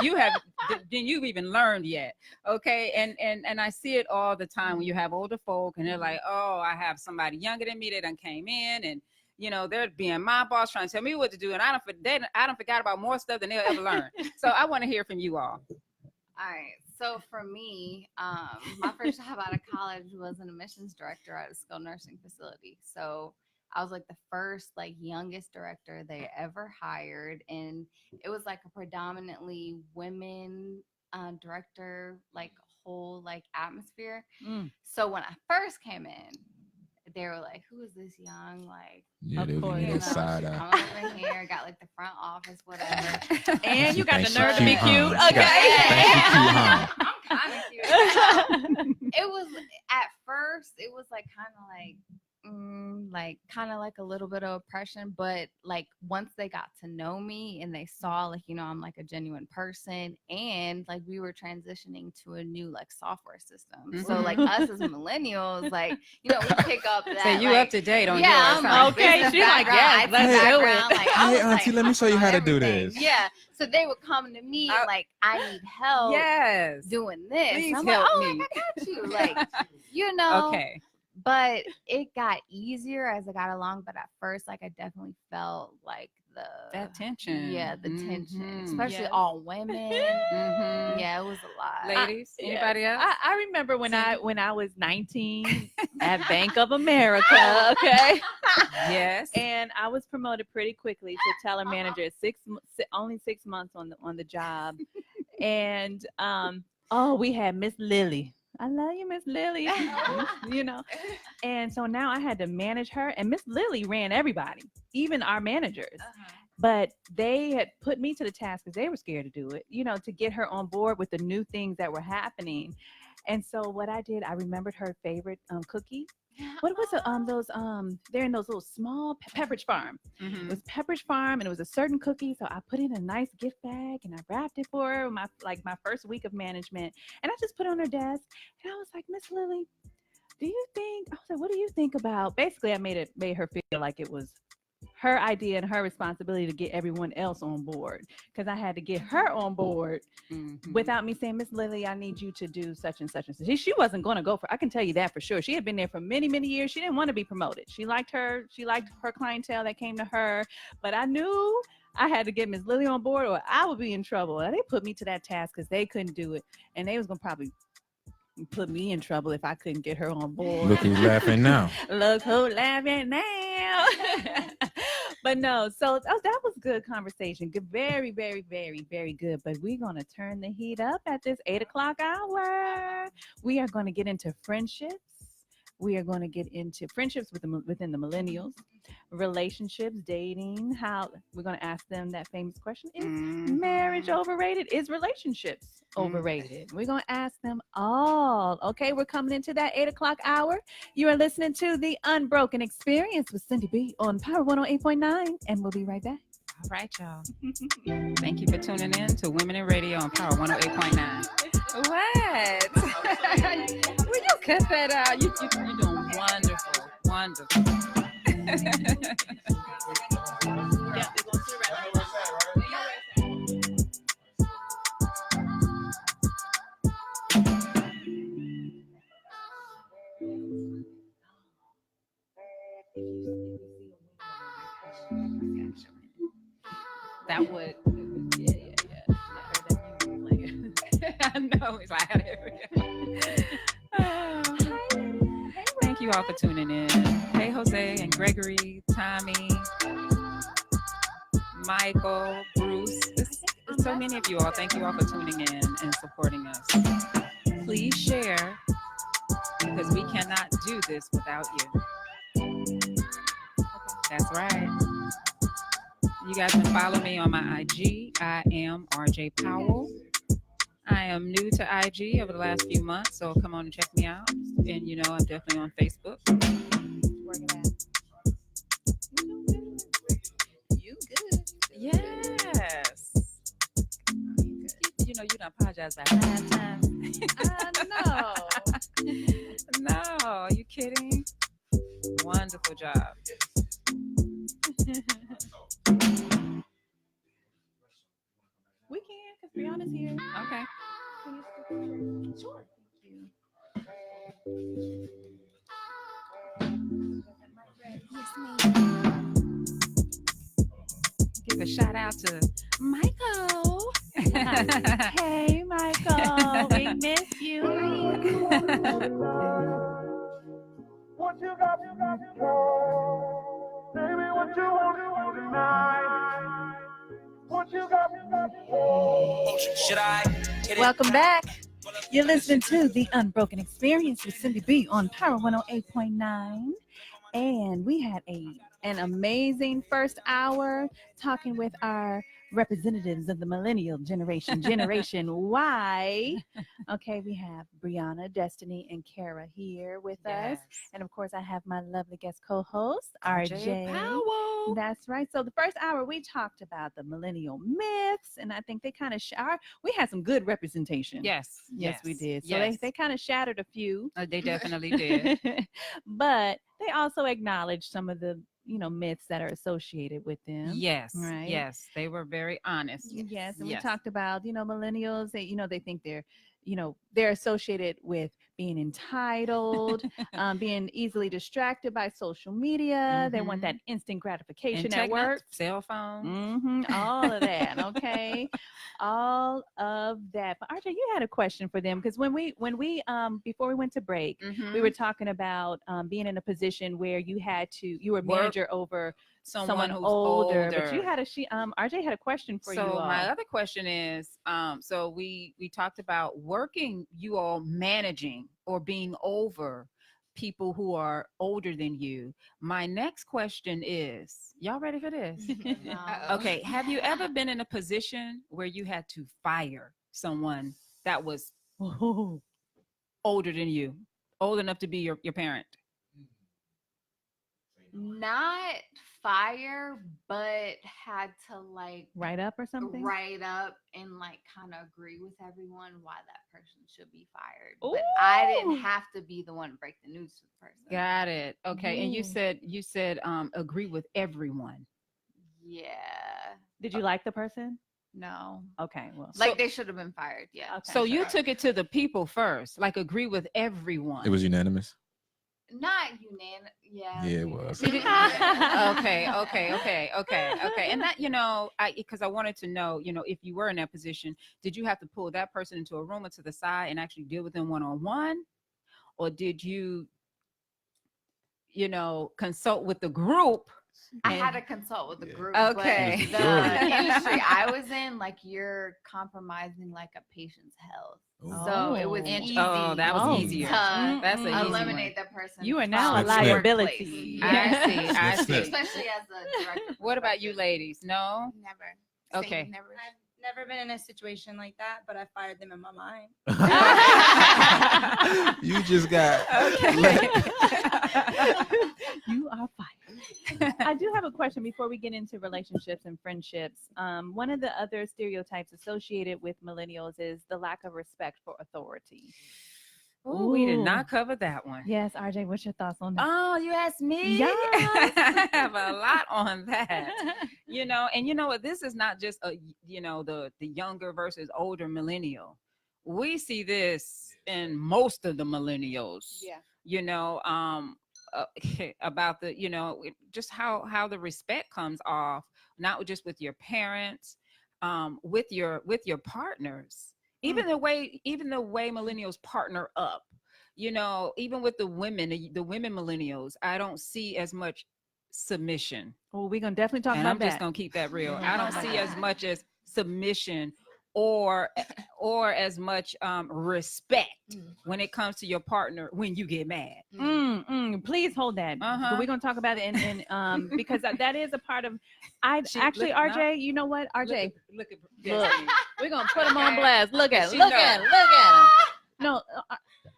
you have than you've even learned yet. Okay, and I see it all the time when you have older folk and they're like, oh, I have somebody younger than me that done came in, and you know, they're being my boss trying to tell me what to do, and I don't forgot about more stuff than they'll ever learn. So I want to hear from you all. All right. So for me, my first job out of college was an admissions director at a skilled nursing facility. So I was like the first youngest director they ever hired, and it was like a predominantly women director whole atmosphere. So when I first came in, they were like, "Who is this young Yeah, they was on the side eye. Coming over here, got the front office, whatever." And you got the nerve to be cute. Okay. Okay. I'm kind of cute. It was at first, it was kind of a little bit of oppression, but once they got to know me and they saw I'm a genuine person, and we were transitioning to a new software system. So us as millennials, we pick up that. So you up to date on yours? I'm okay. She's like, yes, let's do it. Hey, auntie, let me show you how to do this. Yeah. So they would come to me and I need help. Yes. Doing this. Please I'm help like, me. I got you. Okay. But it got easier as I got along. But at first, I definitely felt that tension. Yeah, the tension, especially all women. Yeah, it was a lot. Ladies, anybody else? I remember when I was 19 at Bank of America. Okay. Yes. And I was promoted pretty quickly to teller manager. Only 6 months on the job, and we had Miss Lily. I love you, Miss Lily. You know, and so now I had to manage her, and Miss Lily ran everybody, even our managers. But they had put me to the task because they were scared to do it, to get her on board with the new things that were happening. And so what I did, I remembered her favorite cookie. What was it? They're in those little small Pepperidge Farm. It was Pepperidge Farm, and it was a certain cookie. So I put it in a nice gift bag, and I wrapped it for her. My first week of management, and I just put it on her desk. And I was like, Miss Lily, do you think, I said, what do you think about, basically I made her feel like it was her idea and her responsibility to get everyone else on board, because I had to get her on board without me saying, Miss Lily, I need you to do such and such and such. She wasn't going to go for, I can tell you that for sure. She had been there for many, many years. She didn't want to be promoted. She liked her clientele that came to her, but I knew I had to get Miss Lily on board or I would be in trouble. And they put me to that task because they couldn't do it, and they was going to probably put me in trouble if I couldn't get her on board. Look who's laughing now. Look who's laughing now. But no, so that was good conversation. Good, very, very, very, very good. But we're going to turn the heat up at this 8 o'clock hour. We are going to get into friendships. We are going to get into friendships within the millennials, relationships, dating. How we're going to ask them that famous question: is marriage overrated? Is relationships overrated? We're going to ask them all. Okay, we're coming into that 8 o'clock hour. You are listening to the Unbroken Experience with Syndy B on Power 108.9, and we'll be right back. All right, y'all. Thank you for tuning in to Women in Radio on Power 108.9. What? Will you cut that out? You're doing wonderful. Wonderful. That would, yeah. I know, it's like, thank you all for tuning in. Hey, Jose and Gregory, Tommy, Michael, Bruce. There's so many of you all. Thank you all for tuning in and supporting us. Please share, because we cannot do this without you. That's right. You guys can follow me on my IG. I am RJ Powell. I am new to IG over the last few months, so come on and check me out. And you know, I'm definitely on Facebook. You good? Yes. You know, you don't apologize like 5 times. No, are you kidding? Wonderful job. We can, because Brianna's here. Okay. Sure. Give a shout out to Michael. Hey, Michael. We miss you. What you got, baby, what you want to do tonight? What you got, should I? Welcome back. You're listening to the Unbroken Experience with Syndy B on Power 108.9. And we had an amazing first hour talking with our representatives of the millennial generation Y. Okay, we have Brianna, Destiny, and Kara here with us. And of course, I have my lovely guest co-host, RJ Powell. That's right. So the first hour, we talked about the millennial myths, and I think they kind of we had some good representation. Yes, we did. So they kind of shattered a few. They definitely did. But they also acknowledged some of the myths that are associated with them. Yes. Right. Yes. They were very honest. Yes. And we talked about, millennials, they think they're associated with being entitled, being easily distracted by social media. They want that instant gratification at work. Cell phone. All of that. Okay. All of that. But RJ, you had a question for them, because when we before we went to break, we were talking about being in a position where you were a manager over someone who's older. But you had RJ had a question for you all. So my other question is, so we talked about working, you all managing or being over people who are older than you. My next question is, y'all ready for this? Okay. Have you ever been in a position where you had to fire someone that was older than you, old enough to be your parent? Not fire, but had to like write up or something. Write up and like kind of agree with everyone why that person should be fired. But I didn't have to be the one to break the news to the person. Got it. Okay. And you said agree with everyone. Yeah. Did you like the person? No. Okay. Well, like they should have been fired. Yeah. Okay, so you took it to the people first, like agree with everyone. It was unanimous. Not unanimous. Yeah. Yeah, it was. Okay. And that, because I wanted to know, if you were in that position, did you have to pull that person into a room or to the side and actually deal with them one-on-one? Or did you, consult with the group? I had to consult with the group. Okay. But the industry I was in, like you're compromising like a patient's health. So it was easy. Oh, that was easier. That's an eliminate that person. You are now a liability. I see. Especially as a director. What about you ladies? No? Never. Okay. Never. I've never been in a situation like that, but I fired them in my mind. You just got. Okay. You are fired. I do have a question before we get into relationships and friendships. One of the other stereotypes associated with millennials is the lack of respect for authority. Oh, we did not cover that one. Yes, RJ, what's your thoughts on that? Oh, you asked me? Yes. I have a lot on that. And you know what? This is not just the younger versus older millennial. We see this in most of the millennials. Yeah. About the just how the respect comes off, not just with your parents, with your partners, even the way millennials partner up, even with the women millennials, I don't see as much submission. Well, we're gonna definitely talk about that. I'm just gonna keep that real. I don't see as much as submission or as much respect when it comes to your partner when you get mad. Please hold that. But we're gonna talk about it and because that is a part of. RJ, you know what, RJ? Look, we're gonna put him on blast. Look at him. No,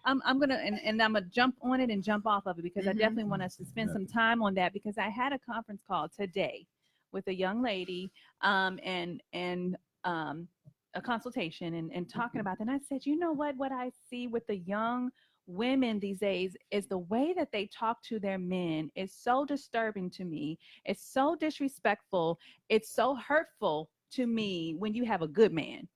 I'm gonna and I'm gonna jump on it and jump off of it because I definitely want us to spend some time on that because I had a conference call today with a young lady and a consultation and talking about that. And I said, you know what I see with the young women these days is the way that they talk to their men is so disturbing to me. It's so disrespectful. It's so hurtful to me when you have a good man.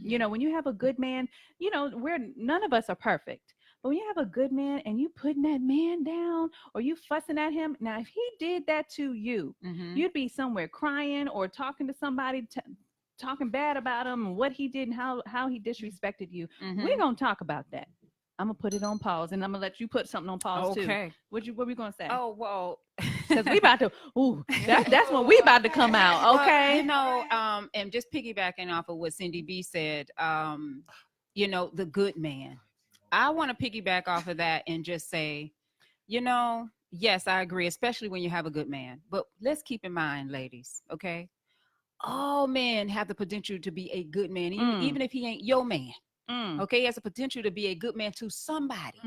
When you have a good man, none of us are perfect. But when you have a good man and you putting that man down or you fussing at him, now if he did that to you, you'd be somewhere crying or talking to somebody talking bad about him and what he did and how he disrespected you. We're gonna talk about that. I'm gonna put it on pause and I'm gonna let you put something on pause too. What we gonna say? Oh well, because we about to. That's when we about to come out. Okay. And just piggybacking off of what Syndy B said, the good man. I want to piggyback off of that and just say, yes, I agree, especially when you have a good man. But let's keep in mind, ladies, okay? All men have the potential to be a good man, even if he ain't your man. Okay, he has the potential to be a good man to somebody.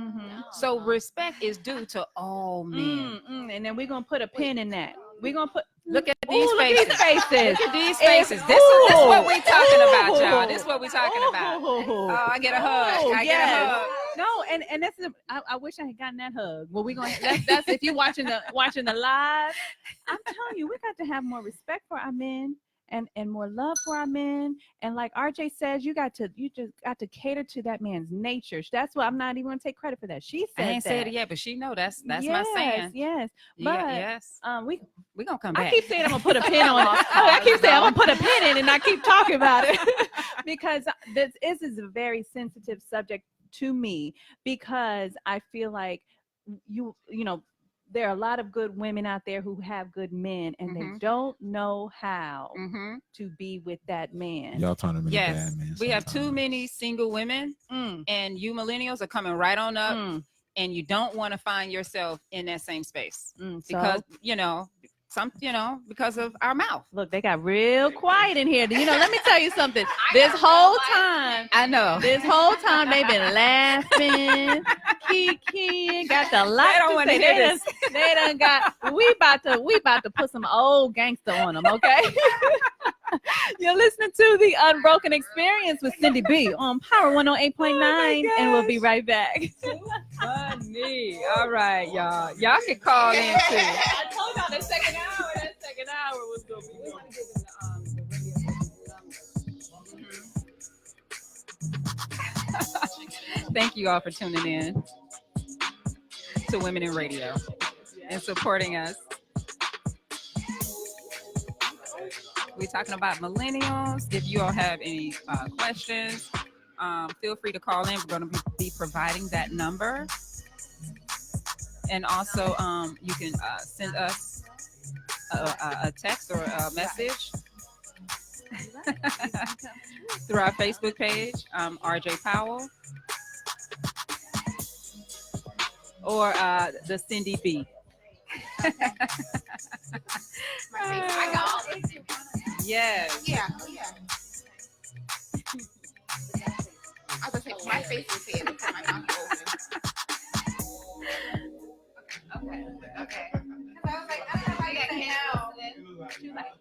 So respect is due to all men. And then we're gonna put a pin in that. We're gonna put. Look at these faces. Look at these faces. This is what we're talking about, y'all. This is what we're talking about. Oh, I get a hug. I get a hug. No, and that's I wish I had gotten that hug. Well, we're gonna that's if you're watching the live. I'm telling you, we got to have more respect for our men. And more love for our men. And like RJ says, you just got to cater to that man's nature. That's why I'm not even gonna take credit for that. She said I ain't said it yet, but she know that's my saying. Yes. But we gonna come back. I keep saying I'm gonna put a pin on it. I keep saying I'm gonna put a pin in it and I keep talking about it. Because this is a very sensitive subject to me because I feel like you know there are a lot of good women out there who have good men and they don't know how to be with that man. Y'all turning me bad, man. We have too many single women and you millennials are coming right on up and you don't want to find yourself in that same space because, some, because of our mouth. Look, they got real quiet in here. Let me tell you something. This whole time, I know. This whole time they've been laughing, kiki, got the light. They don't want to hear this. They done got. We about to put some old gangster on them. Okay. You're listening to the Unbroken Experience with Syndy B on Power 108.9, and we'll be right back. Funny. All right, y'all. Y'all can call in too. I told y'all that second hour was going to be. Thank you all for tuning in to Women in Radio and supporting us. We're talking about millennials. If you all have any questions, feel free to call in. We're going to be providing that number. And also, you can send us a text or a message through our Facebook page, RJ Powell, or the Syndy B. I got all these. Yes. Yeah. I was going to say, my face is here. Look at my mouth open. Okay. Because I was like, I don't know how you got now. She was like,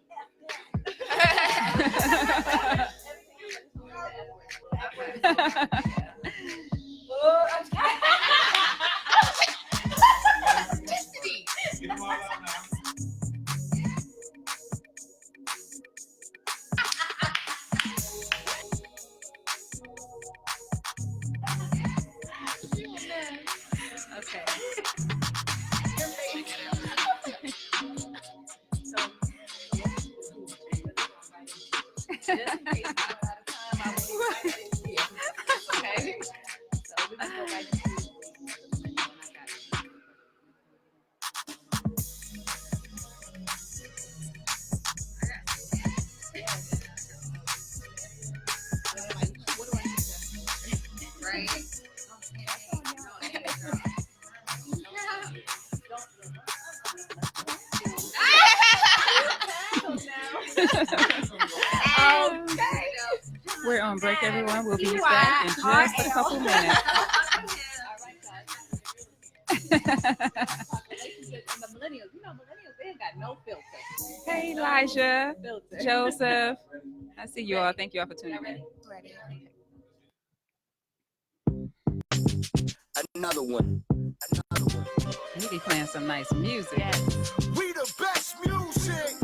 Okay. We're on break, everyone. We'll be back in just a couple minutes. Millennials, they ain't got no filter. Hey, Elijah, Joseph. I see you all. Thank you all for tuning in. Another one. We be playing some nice music. We the best music.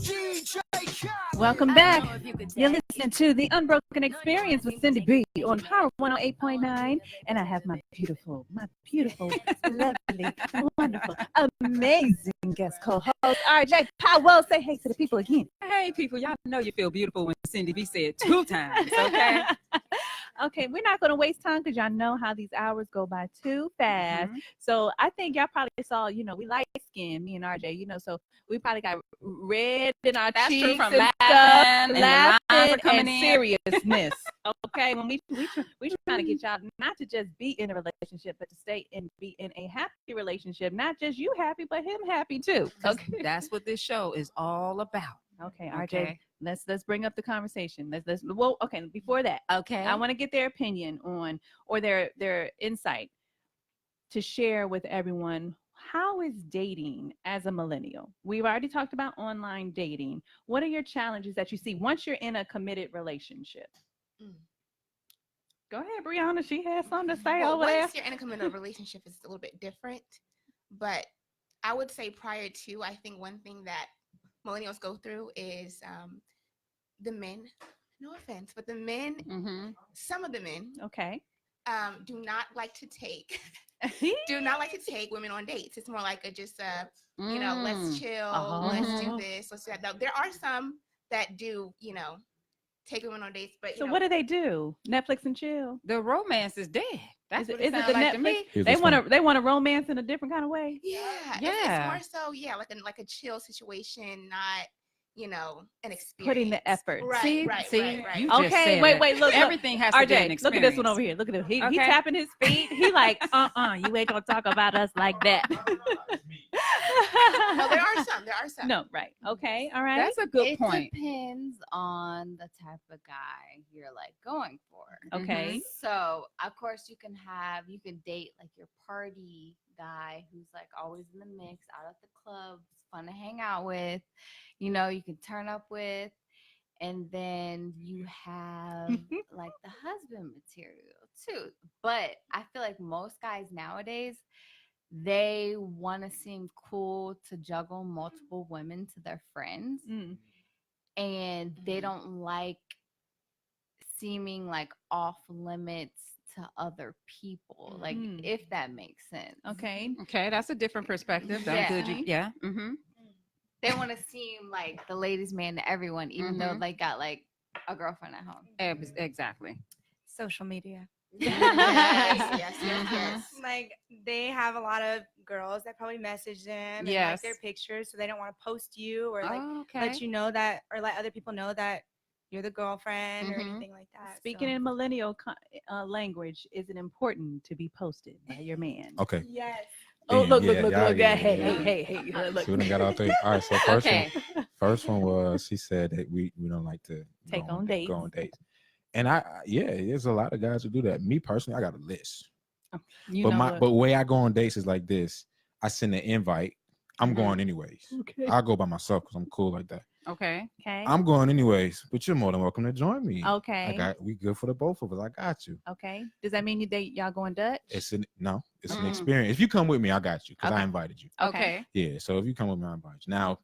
DJ Welcome back. You're listening to the Unbroken Experience with Syndy B on Power 108.9, and I have my beautiful, lovely, wonderful, amazing guest co-host, RJ Powell. Say hey to the people again. Hey, people, y'all know you feel beautiful when Syndy B said 2 times, okay? Okay, we're not going to waste time because y'all know how these hours go by too fast. Mm-hmm. So I think y'all probably saw, we light skin, me and RJ, so we probably got red in our cheeks from and laughing and seriousness. Okay, when we trying to get y'all not to just be in a relationship, but to stay and be in a happy relationship. Not just you happy, but him happy too. Okay, that's what this show is all about. Okay, RJ, let's bring up the conversation. Okay, before that, okay, I want to get their opinion on or their insight to share with everyone. How is dating as a millennial? We've already talked about online dating. What are your challenges that you see once you're in a committed relationship? Go ahead, Brianna. She has something to say over there. Once you're in a committed relationship, it's a little bit different. But I would say prior to, I think one thing that millennials go through is the men, no offense, but the men, some of the men, do not like to take women on dates. It's more like let's chill, let's do this, let's do that. There are some that do, take women on dates, but what do they do? Netflix and chill. The romance is dead. That's what it sounds the like Netflix? to me. They want to romance in a different kind of way. It's more so, like a chill situation, not an experience. Putting the effort. Right. You just said wait. Look, everything has to be an RJ, experience. look at this one over here. Look at him. He tapping his feet. He like, you ain't gonna talk about us like that. No, there are some. There are some. No, right. Okay. All right. That's a good point. It depends on the type of guy you're like going for. Okay. So of course you can date like your party guy who's like always in the mix, out at the clubs, fun to hang out with, you can turn up with. And then you have like the husband material too. But I feel like most guys nowadays, they want to seem cool to juggle multiple women to their friends. And they don't like seeming like off limits to other people. Like, if that makes sense. Okay. Okay, that's a different perspective. That's good. Yeah. They want to seem like the ladies' man to everyone, even though they got like a girlfriend at home. Exactly. Social media. Yes. Like they have a lot of girls that probably message them and like their pictures, so they don't want to post you or like let you know that, or let other people know that you're the girlfriend or anything like that. Speaking in millennial language, is it important to be posted by your man? Okay. Yes. Oh, look. Yeah. Hey. Look. So we done got all three. All right. So first one was, she said that we don't like to go on dates. And there's a lot of guys who do that. Me personally, I got a list. But the way I go on dates is like this. I send an invite. I'm going anyways. Okay. I'll go by myself because I'm cool like that. Okay. I'm going anyways, but you're more than welcome to join me. Okay. We good for the both of us. I got you. Okay. Does that mean y'all going Dutch? It's an experience. If you come with me, I got you because I invited you. Okay. Yeah. So if you come with me, I invite you. Now,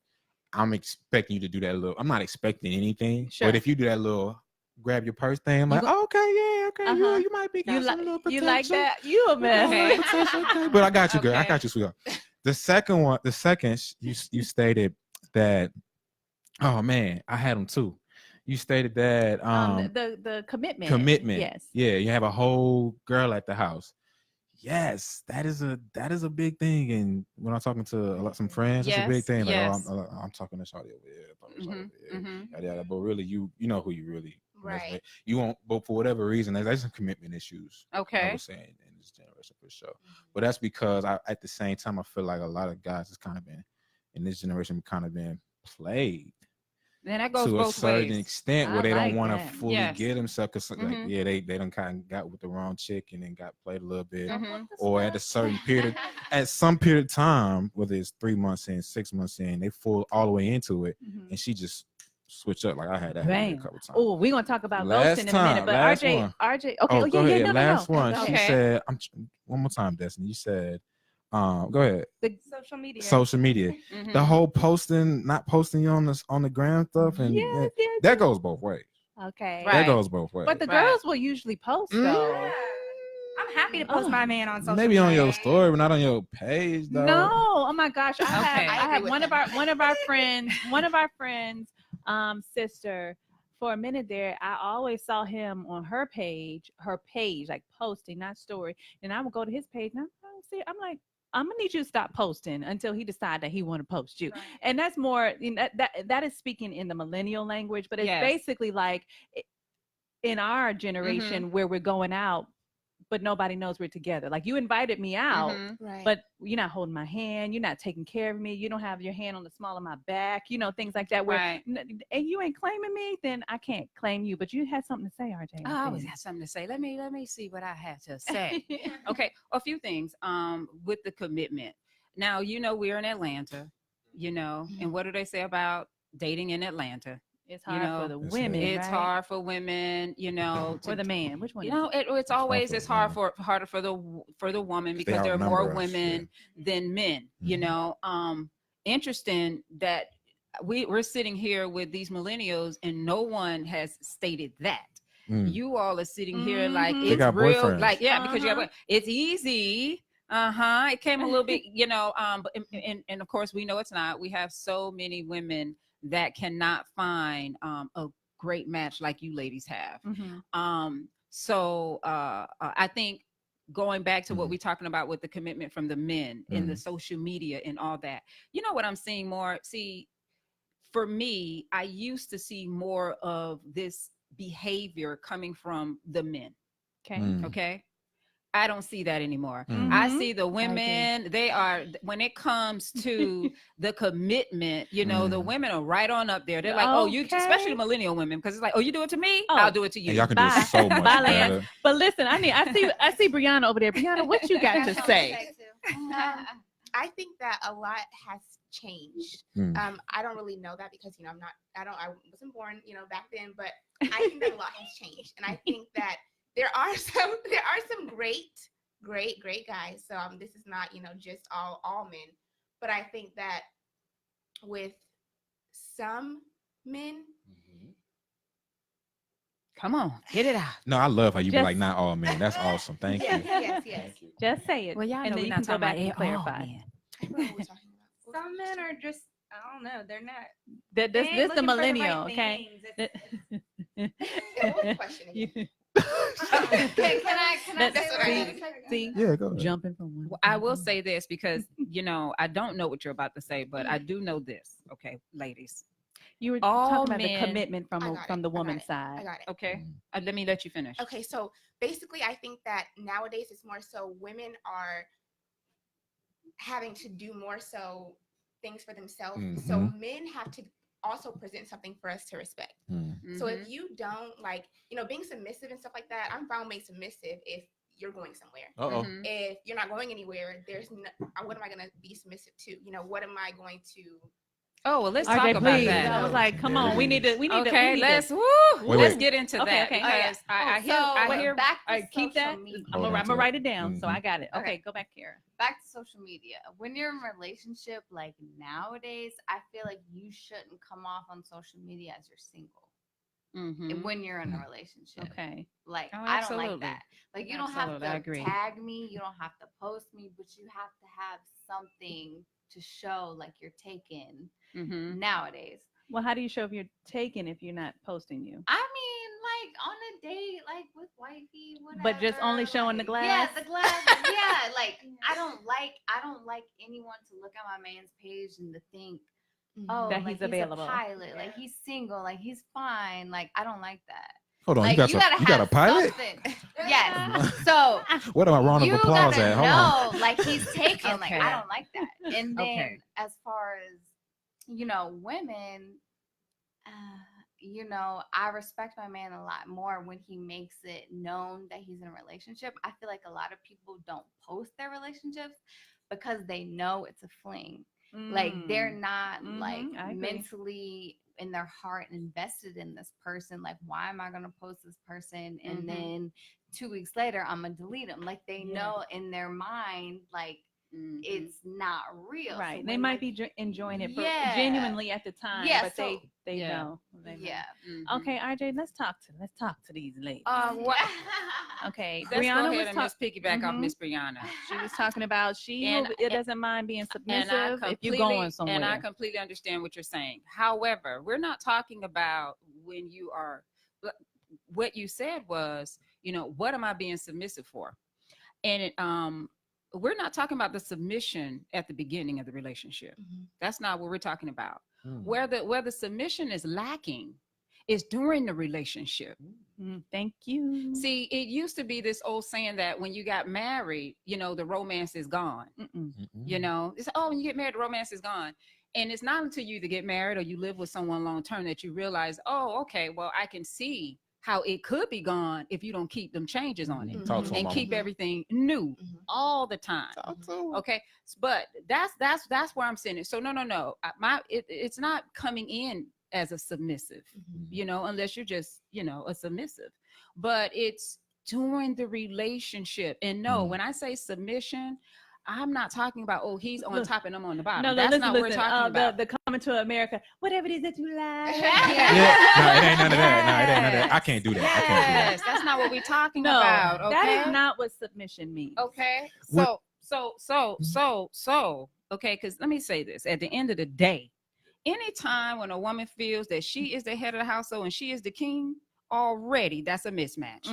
I'm expecting you to do that little. I'm not expecting anything. Sure. But if you do that little grab your purse thing, I'm like, okay, you might be got some little potential. You like that? You a man. Okay. But I got you, girl. I got you, sweetheart. The second you stated that. Oh man, I had them too. You stated that the commitment. Yes. Yeah, you have a whole girl at the house. Yes, that is a big thing. And when I'm talking to some friends, it's a big thing. Like, I'm talking to Shawty over here. But really, you know who you really right. You won't, but for whatever reason, there's some commitment issues. Okay. I was saying in this generation for sure. But that's because at the same time, I feel like a lot of guys has kind of been in this generation been played. Then that goes to both a certain ways. extent where they don't want to fully Yes. get themselves, because they done kind of got with the wrong chick and then got played a little bit, or at some period of time, whether it's 3 months in, 6 months in, they fall all the way into it, and she just switch up. Like I had that a couple times. Oh, we're gonna talk about ghosting in a minute, but RJ, okay, go ahead. No, last no. one, Okay. she said, one more time, Destiny. You said, go ahead. The social media. The whole not posting you on the gram stuff, and that goes both ways. Okay, that goes both ways. But the girls will usually post though. I'm happy to post my man on social Maybe media. on your story, but not on your page, though. No, oh my gosh, I I have one of our friends, sister. For a minute there, I always saw him on her page, like posting, not story. And I would go to his page, and I don't see it. I'm like, I'm gonna need you to stop posting until he decides that he want to post you. Right. And that's more, that is speaking in the millennial language, but it's basically like in our generation where we're going out, but nobody knows we're together. Like, you invited me out, but you're not holding my hand. You're not taking care of me. You don't have your hand on the small of my back, things like that. Where, and you ain't claiming me, then I can't claim you. But you had something to say, RJ. I always have something to say. Let me see what I have to say. Okay, a few things with the commitment. Now, we're in Atlanta, and what do they say about dating in Atlanta? It's hard for the women. It's hard for women, for the man. Which one? It's always harder for the woman because there are more women than men. Interesting that we're sitting here with these millennials and no one has stated that. You all are sitting here like it's real, boyfriends. Like because you have it's easy. It came a little bit, and of course we know it's not. We have so many women that cannot find a great match like you ladies have. So I think going back to what we're talking about with the commitment from the men and the social media and all that, what I'm seeing more, for me, I used to see more of this behavior coming from the men. Okay. I don't see that anymore. Mm. I see the women, they are, when it comes to the commitment, you know, the women are right on up there. They're like, oh, you, especially the millennial women, because it's like, oh, you do it to me, I'll do it to you. And y'all can do it so much better. But listen, I see Brianna over there. Brianna, what you got to say? I think that a lot has changed. I don't really know that because, you know, I wasn't born, you know, back then, but I think that a lot has changed. And I think that there are some great guys. So this is not, you know, just all men, but I think that with some men, come on, get it out. No, I love how you be like, not all men. That's awesome. Thank you. Yes. Just say it. Well, y'all and know then we're you not can go talking back about and all clarify. men. Some men are just, I don't know, they're not. This the millennial, okay? What was the question again? Can I That's what I mean. See, yeah, go ahead. Jumping from one. Well, I will say this because, you know, I don't know what you're about to say, but I do know this. Okay, ladies. You were All talking about men- the commitment from the woman's I side. got it. Okay, let me let you finish. Okay, so basically, I think that nowadays it's more so women are having to do more so things for themselves. So men have to also present something for us to respect. So if you don't, like, you know, being submissive and stuff like that, I'm fine with being submissive if you're going somewhere. If you're not going anywhere, what am I going to be submissive to? You know, what am I going to? Oh, well, let's talk RJ, about please. that. I was like, come on, we need to. Okay, let's get into that because I hear. Back to keep social that. media. I'm gonna write it down, so I got it. Okay, go back here. Back to social media. When you're in a relationship, like nowadays, I feel like you shouldn't come off on social media as you're single. When you're in a relationship, okay, like Oh, I don't like absolutely. that. Like you don't have Absolutely, I to agree. tag me, you don't have to post me, but you have to have something to show like you're taken nowadays. Well, how do you show if you're taken if you're not posting you? I mean, like on a date, like with wifey, whatever. But just only showing the glass. Yeah, the glass. Yeah, like I don't like anyone to look at my man's page and to think, oh, that like he's available. a pilot, like he's single, like he's fine. Like I don't like that. Hold on, like, you got a pilot? Yes. So what am I round of applause at? Hold on. No, like he's taken. Like I don't like that. And then as far as you know, women, you know, I respect my man a lot more when he makes it known that he's in a relationship. I feel like a lot of people don't post their relationships because they know it's a fling. Like they're not like mentally in their heart invested in this person. Like, why am I going to post this person? And then 2 weeks later, I'm going to delete them. Like they know in their mind, like, it's not real. Right. So they when, might like, be enjoying it genuinely at the time, but so, they know. Okay, RJ, let's talk to these ladies. What? Okay, Let's Brianna go ahead and was just piggyback off Miss Brianna. She was talking about it doesn't mind being submissive if you're completely- going somewhere. And I completely understand what you're saying. However, we're not talking about when you are. What you said was, you know, what am I being submissive for? And we're not talking about the submission at the beginning of the relationship. That's not what we're talking about. Where the submission is lacking is during the relationship. Thank you. See, it used to be this old saying that when you got married, you know, the romance is gone. You know, it's, oh, when you get married, the romance is gone. And it's not until you either get married or you live with someone long term that you realize, oh, okay, well, I can see how it could be gone if you don't keep them changes on it and keep everything new all the time. Okay, but that's where I'm saying it. So no, it's not coming in as a submissive, you know, unless you're just, you know, a submissive, but it's during the relationship. And no, when I say submission, I'm not talking about, oh, he's on top and I'm on the bottom. No, that's listen, not what we're talking about. The coming to America, whatever it is that you like. No, it ain't none of that. No, it ain't none of that. I can't do that. I can't do that. Yes, that's not what we're talking about. Okay? That is not what submission means. Okay. So, okay, because let me say this. At the end of the day, anytime when a woman feels that she is the head of the household and she is the king, already that's a mismatch.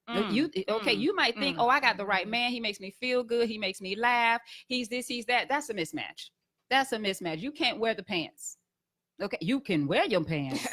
You might think, oh, I got the right man. He makes me feel good. He makes me laugh. He's this, he's that. That's a mismatch. That's a mismatch. You can't wear the pants. Okay. You can wear your pants.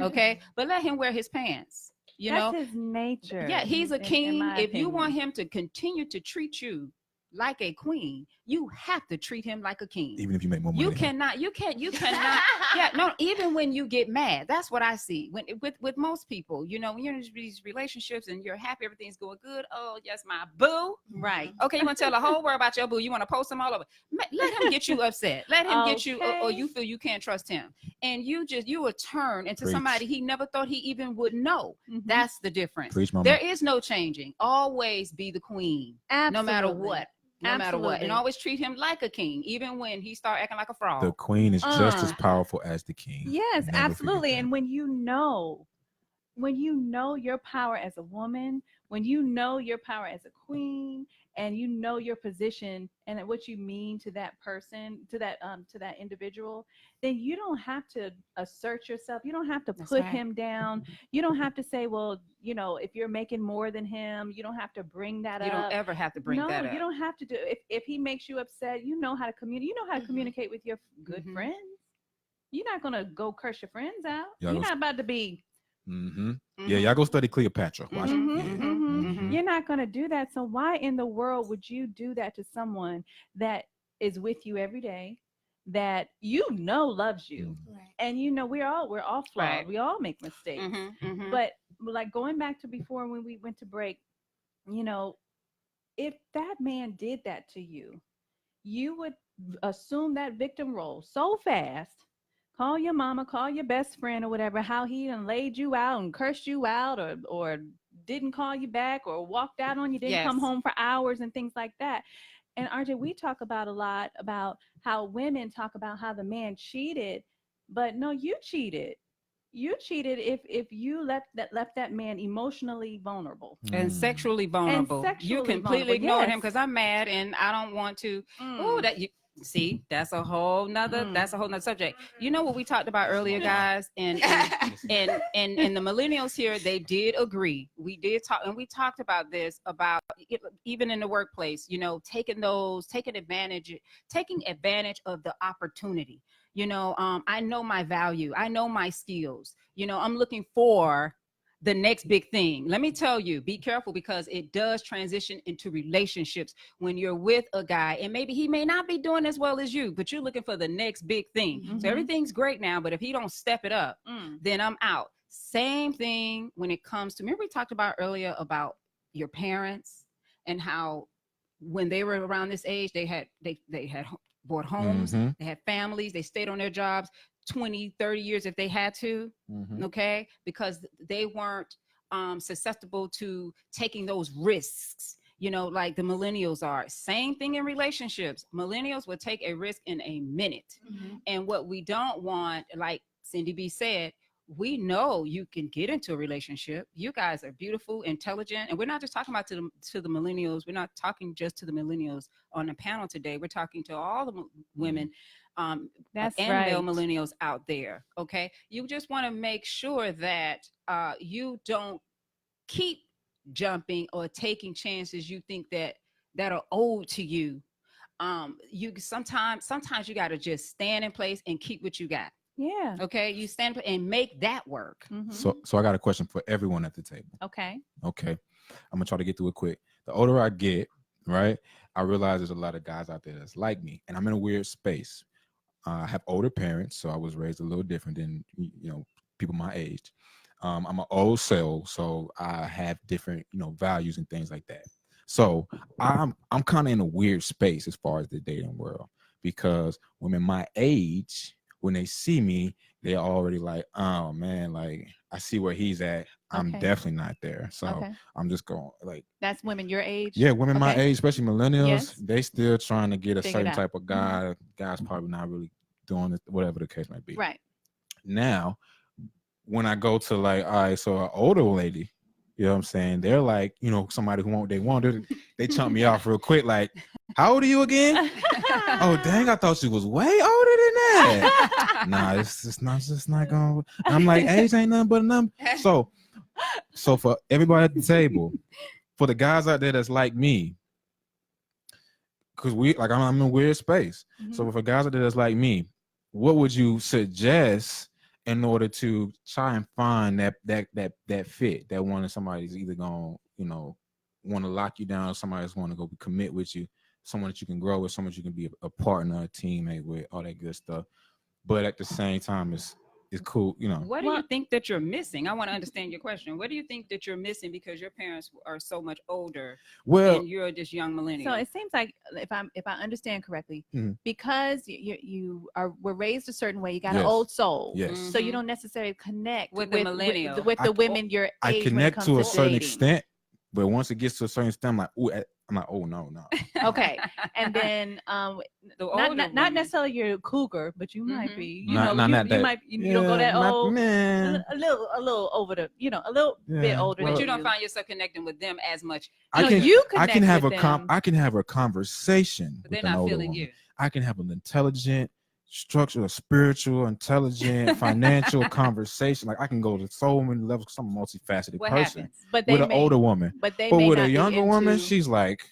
Okay. But let him wear his pants. You That's know, his nature. yeah, he's a in king. my If you want opinion. him to continue to treat you like a queen, you have to treat him like a king. Even if you make more money. You cannot. Yeah, no. Even when you get mad, that's what I see. When with most people, you know, when you're in these relationships and you're happy, everything's going good. Oh, yes, my boo. Right. Okay, you want to tell the whole world about your boo? You want to post him all over? Let him get you upset. Let him get you, or you feel you can't trust him, and you will turn into Preach. somebody he never thought he even would know. That's the difference. Preach, mama. There is no changing. Always be the queen, no matter Absolutely. what. No matter what, and Absolutely. always treat him like a king, even when he start acting like a fraud. The queen is just as powerful as the king. Yes, Never absolutely. forget that. And when you know your power as a woman, when you know your power as a queen, and you know your position and what you mean to that person, to that individual, then you don't have to assert yourself. You don't have to put him down. You don't have to say, well, you know, if you're making more than him, you don't have to bring that up. You don't ever have to bring that up. No, you don't have to do. If he makes you upset, you know how to communicate. You know how to communicate with your good friends. You're not gonna go curse your friends out. Y'all You're go- not about to be. Yeah, y'all go study Cleopatra. Watch it. You're not going to do that. So why in the world would you do that to someone that is with you every day, that you know loves you? And you know we're all flawed. Right. We all make mistakes. But like going back to before when we went to break, you know, if that man did that to you, you would assume that victim role so fast. Call your mama, call your best friend or whatever, how he done laid you out and cursed you out, or didn't call you back, or walked out on you, didn't come home for hours and things like that. And RJ, we talk about a lot about how women talk about how the man cheated, but no, you cheated. You cheated if you left that man emotionally vulnerable and sexually vulnerable. You completely ignored him because I'm mad and I don't want to. Oh, that you. See, that's a whole nother subject. You know what we talked about earlier, guys, and the millennials here, they did agree. We did talk, and we talked about this, about even in the workplace, you know, taking advantage of the opportunity. You know, I know my value, I know my skills. You know, I'm looking for the next big thing. Let me tell you, be careful, because it does transition into relationships when you're with a guy and maybe he may not be doing as well as you, but you're looking for the next big thing. So everything's great now, but if he don't step it up, then I'm out. Same thing when it comes to, remember we talked about earlier about your parents and how when they were around this age, they had bought homes, they had families, they stayed on their jobs 20, 30 years if they had to, okay? Because they weren't susceptible to taking those risks, you know, like the millennials are. Same thing in relationships. Millennials will take a risk in a minute. And what we don't want, like Syndy B said, we know you can get into a relationship. You guys are beautiful, intelligent, and we're not just talking about to the millennials. We're not talking just to the millennials on the panel today. We're talking to all the women That's and right. male millennials out there. Okay, you just want to make sure that you don't keep jumping or taking chances you think that are owed to you. You sometimes you got to just stand in place and keep what you got. Yeah. Okay, you stand and make that work. So I got a question for everyone at the table. Okay. I'm gonna try to get through it quick. The older I get, right, I realize there's a lot of guys out there that's like me, and I'm in a weird space. I have older parents, so I was raised a little different than, you know, people my age. I'm an old soul, so I have different, you know, values and things like that. So I'm kind of in a weird space as far as the dating world, because women my age, when they see me, they're already like, oh man, like I see where he's at. I'm definitely not there. So I'm just going like, that's women your age. Yeah, women my age, especially millennials, Yes. they still trying to get a Figure it certain out. type of guy. Guys probably not really doing it, whatever the case might be. Right. Now, when I go to like, all right, so an older lady, you know what I'm saying? They're like, you know, somebody who they chump me off real quick. Like, how old are you again? Oh, dang, I thought she was way older than that. Nah, it's just not going. I'm like, age ain't nothing but a number. So for everybody at the table, for the guys out there that's like me, because I'm in a weird space. So for guys out there that's like me, what would you suggest in order to try and find that fit, that one that somebody's either gonna, want to lock you down, somebody's want to go commit with you, someone that you can grow with, someone you can be a partner, a teammate with, all that good stuff. But at the same time, it's cool, What do you think that you're missing? I want to understand your question. What do you think that you're missing because your parents are so much older and you're this young millennial? So it seems like if I understand correctly, because you were raised a certain way, you got an old soul. Yes. So you don't necessarily connect with the millennial, with the women your age. I connect to a certain dating. extent, but once it gets to a certain extent, I'm like, oh no. Okay, and then not necessarily you're a cougar, but you might be. You don't go that old. Man. A little over the, a little bit older. But than you don't find yourself connecting with them as much. I can have a conversation. But they're not feeling you. I can have an intelligent, structural, spiritual, intelligent, financial conversation. Like I can go to so many levels. I'm a multifaceted person. Happens? But with an older woman, but with a younger woman, she's like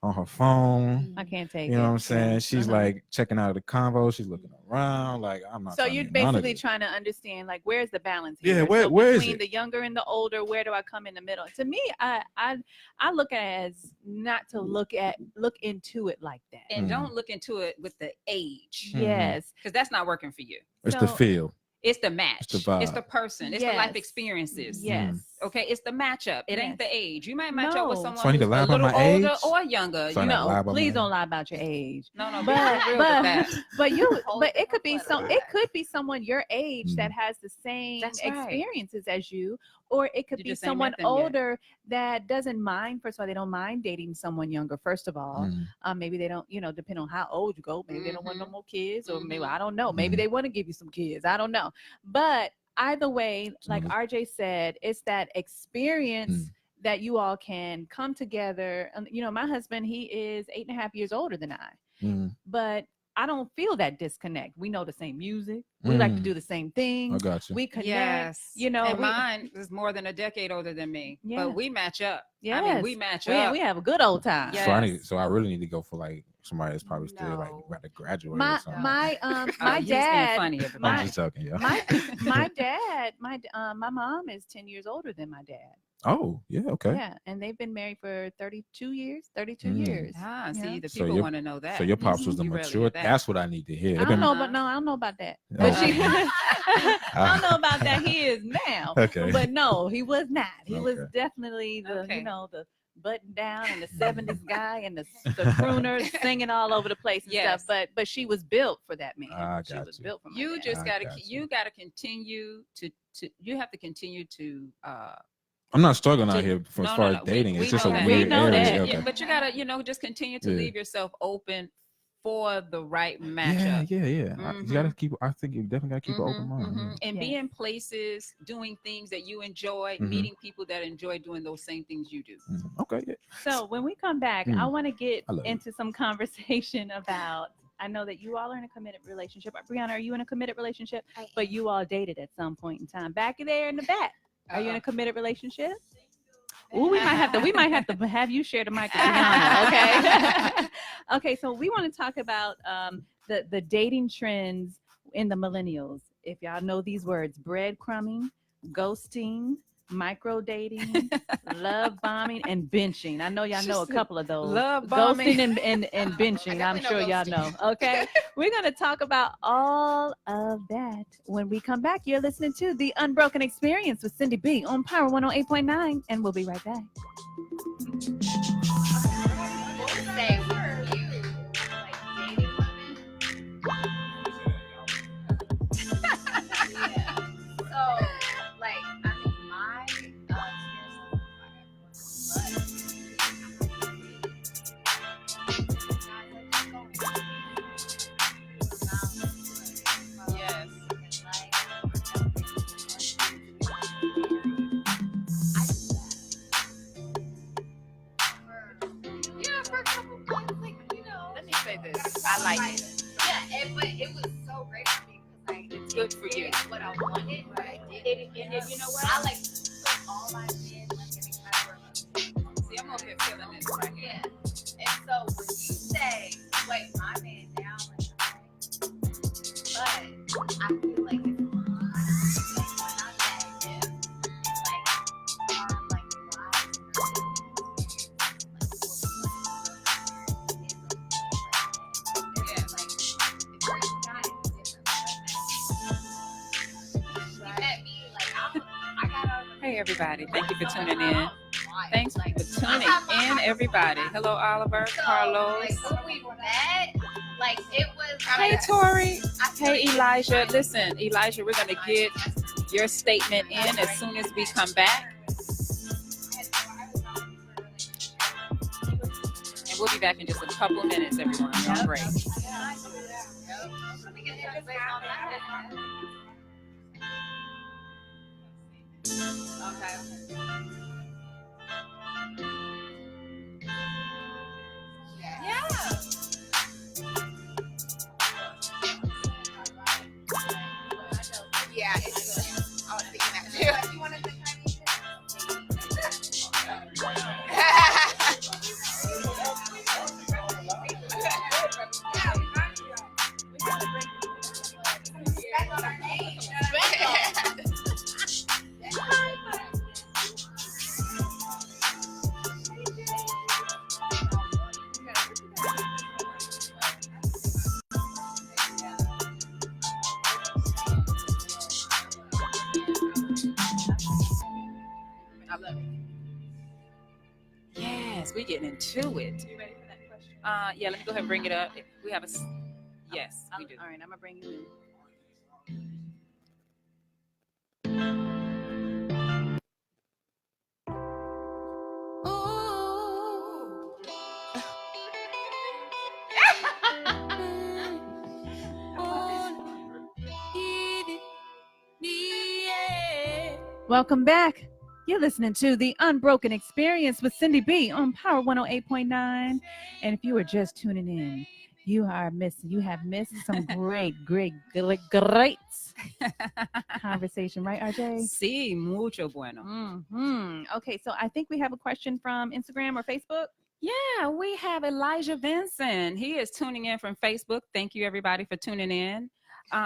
on her phone. I can't take it. You know what I'm saying? She's like checking out of the convo. She's looking around. Like I'm not. So you're basically trying to understand, like, where's the balance here? Yeah, where is between it? the younger and the older? Where do I come in the middle? To me, I look at it as not to look into it like that. And don't look into it with the age. Yes, because that's not working for you. It's the feel. It's the match. It's the vibe. It's the person. It's the life experiences. Yes. Okay. It's the matchup. It ain't the age. You might match up with someone so I need to lie who's a about little my older age? or younger. So please don't lie about your age. No, but be real with that. but it could be someone your age that has the same experiences as you, or it could be someone older that doesn't mind. First of all, they don't mind dating someone younger. First of all, maybe they don't, depending on how old you go, maybe they don't want no more kids, or maybe I don't know. Maybe they want to give you some kids. I don't know, but either way, like RJ said, it's that experience that you all can come together. My husband, he is 8.5 years older than I, but I don't feel that disconnect. We know the same music. We like to do the same thing. I got you. We connect. Yes. And mine is more than a decade older than me. Yeah. But we match up. Yes. I mean, we match up. We have a good old time. Yes. So I really need to go for like somebody that's probably still like about to graduate. or something. My He's being dad. funny, everybody. I'm just joking, yeah. My dad. My mom is 10 years older than my dad. Oh, yeah, okay. Yeah, and they've been married for 32 years. See, the people want to know that. So your pops was the mature. That's what I need to hear. I don't know about that. But I don't know about that. He is now. Okay. But no, he was not. He was definitely the the button down and the 70s guy and the crooner singing all over the place and stuff. But she was built for that man. She was built for you. Just gotta continue to you have to continue to I'm not struggling out here as far as dating. It's just a weird area. Okay. But you gotta, just continue to leave yourself open for the right matchup. Yeah. You gotta keep. I think you definitely gotta keep an open mind. And be in places, doing things that you enjoy, meeting people that enjoy doing those same things you do. Okay. Yeah. So when we come back, I want to get into some conversation about. I know that you all are in a committed relationship. Brianna, are you in a committed relationship? But you all dated at some point in time. Back there in the back. Are you in a committed relationship? Ooh, we might have to have you share the mic with Brianna, okay? Okay, so we want to talk about the dating trends in the millennials. If y'all know these words: breadcrumbing, ghosting, micro dating, love bombing, and benching. I know y'all know a couple of those. Love bombing and benching. I'm sure y'all know. Okay, we're gonna talk about all of that when we come back. You're listening to the Unbroken Experience with Syndy B on Power 108.9, and we'll be right back. I like it. Yeah, but it was so great for me because it's good for you. What I wanted, right? And you know what? I put all my men every time. See, I'm over here feeling this right here. Yeah. And so when you say, wait, my man down, but I feel Hey, everybody. Thank you for tuning in. Thanks for tuning in, everybody. Hello, Oliver, Carlos. Like, when we met, like, it was. Hey, Tori. Hey, Elijah. Listen, Elijah, we're going to get your statement in as soon as we come back. And we'll be back in just a couple of minutes, everyone. Y'all great. Okay. Yeah. Yeah, it's, I was thinking that too. You want to drink I love it. Yes, we're getting into it. You ready for that question? Yeah, let me go ahead and bring it up. We have a yes, we do. All right, I'm gonna bring you in. Welcome back. You're listening to the Unbroken Experience with Syndy B on Power 108.9. And if you are just tuning in, you have missed some great conversation, right, RJ? Sí, mucho bueno. Okay, so I think we have a question from Instagram or Facebook. Yeah, we have Elijah Vincent. He is tuning in from Facebook. Thank you, everybody, for tuning in.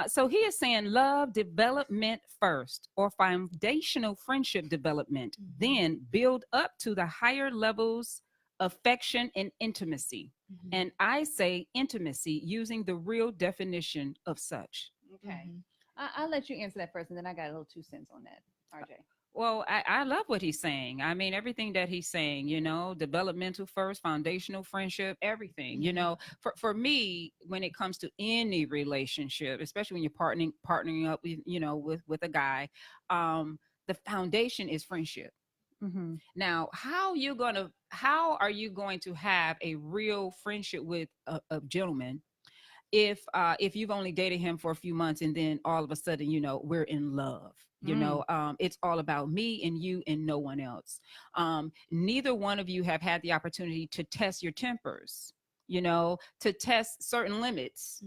So he is saying love development first, or foundational friendship development, then build up to the higher levels of affection and intimacy. And I say intimacy using the real definition of such. Okay. I'll let you answer that first, and then I got a little 2 cents on that, RJ. Well, I love what he's saying. I mean, everything that he's saying, you know, developmental first, foundational friendship, everything, you know, for me, when it comes to any relationship, especially when you're partnering up with, you know, with a guy, the foundation is friendship. Now, how are you going to have a real friendship with a gentleman if you've only dated him for a few months and then all of a sudden, you know, we're in love? You know, it's all about me and you and no one else. Neither one of you have had the opportunity to test your tempers, you know, to test certain limits.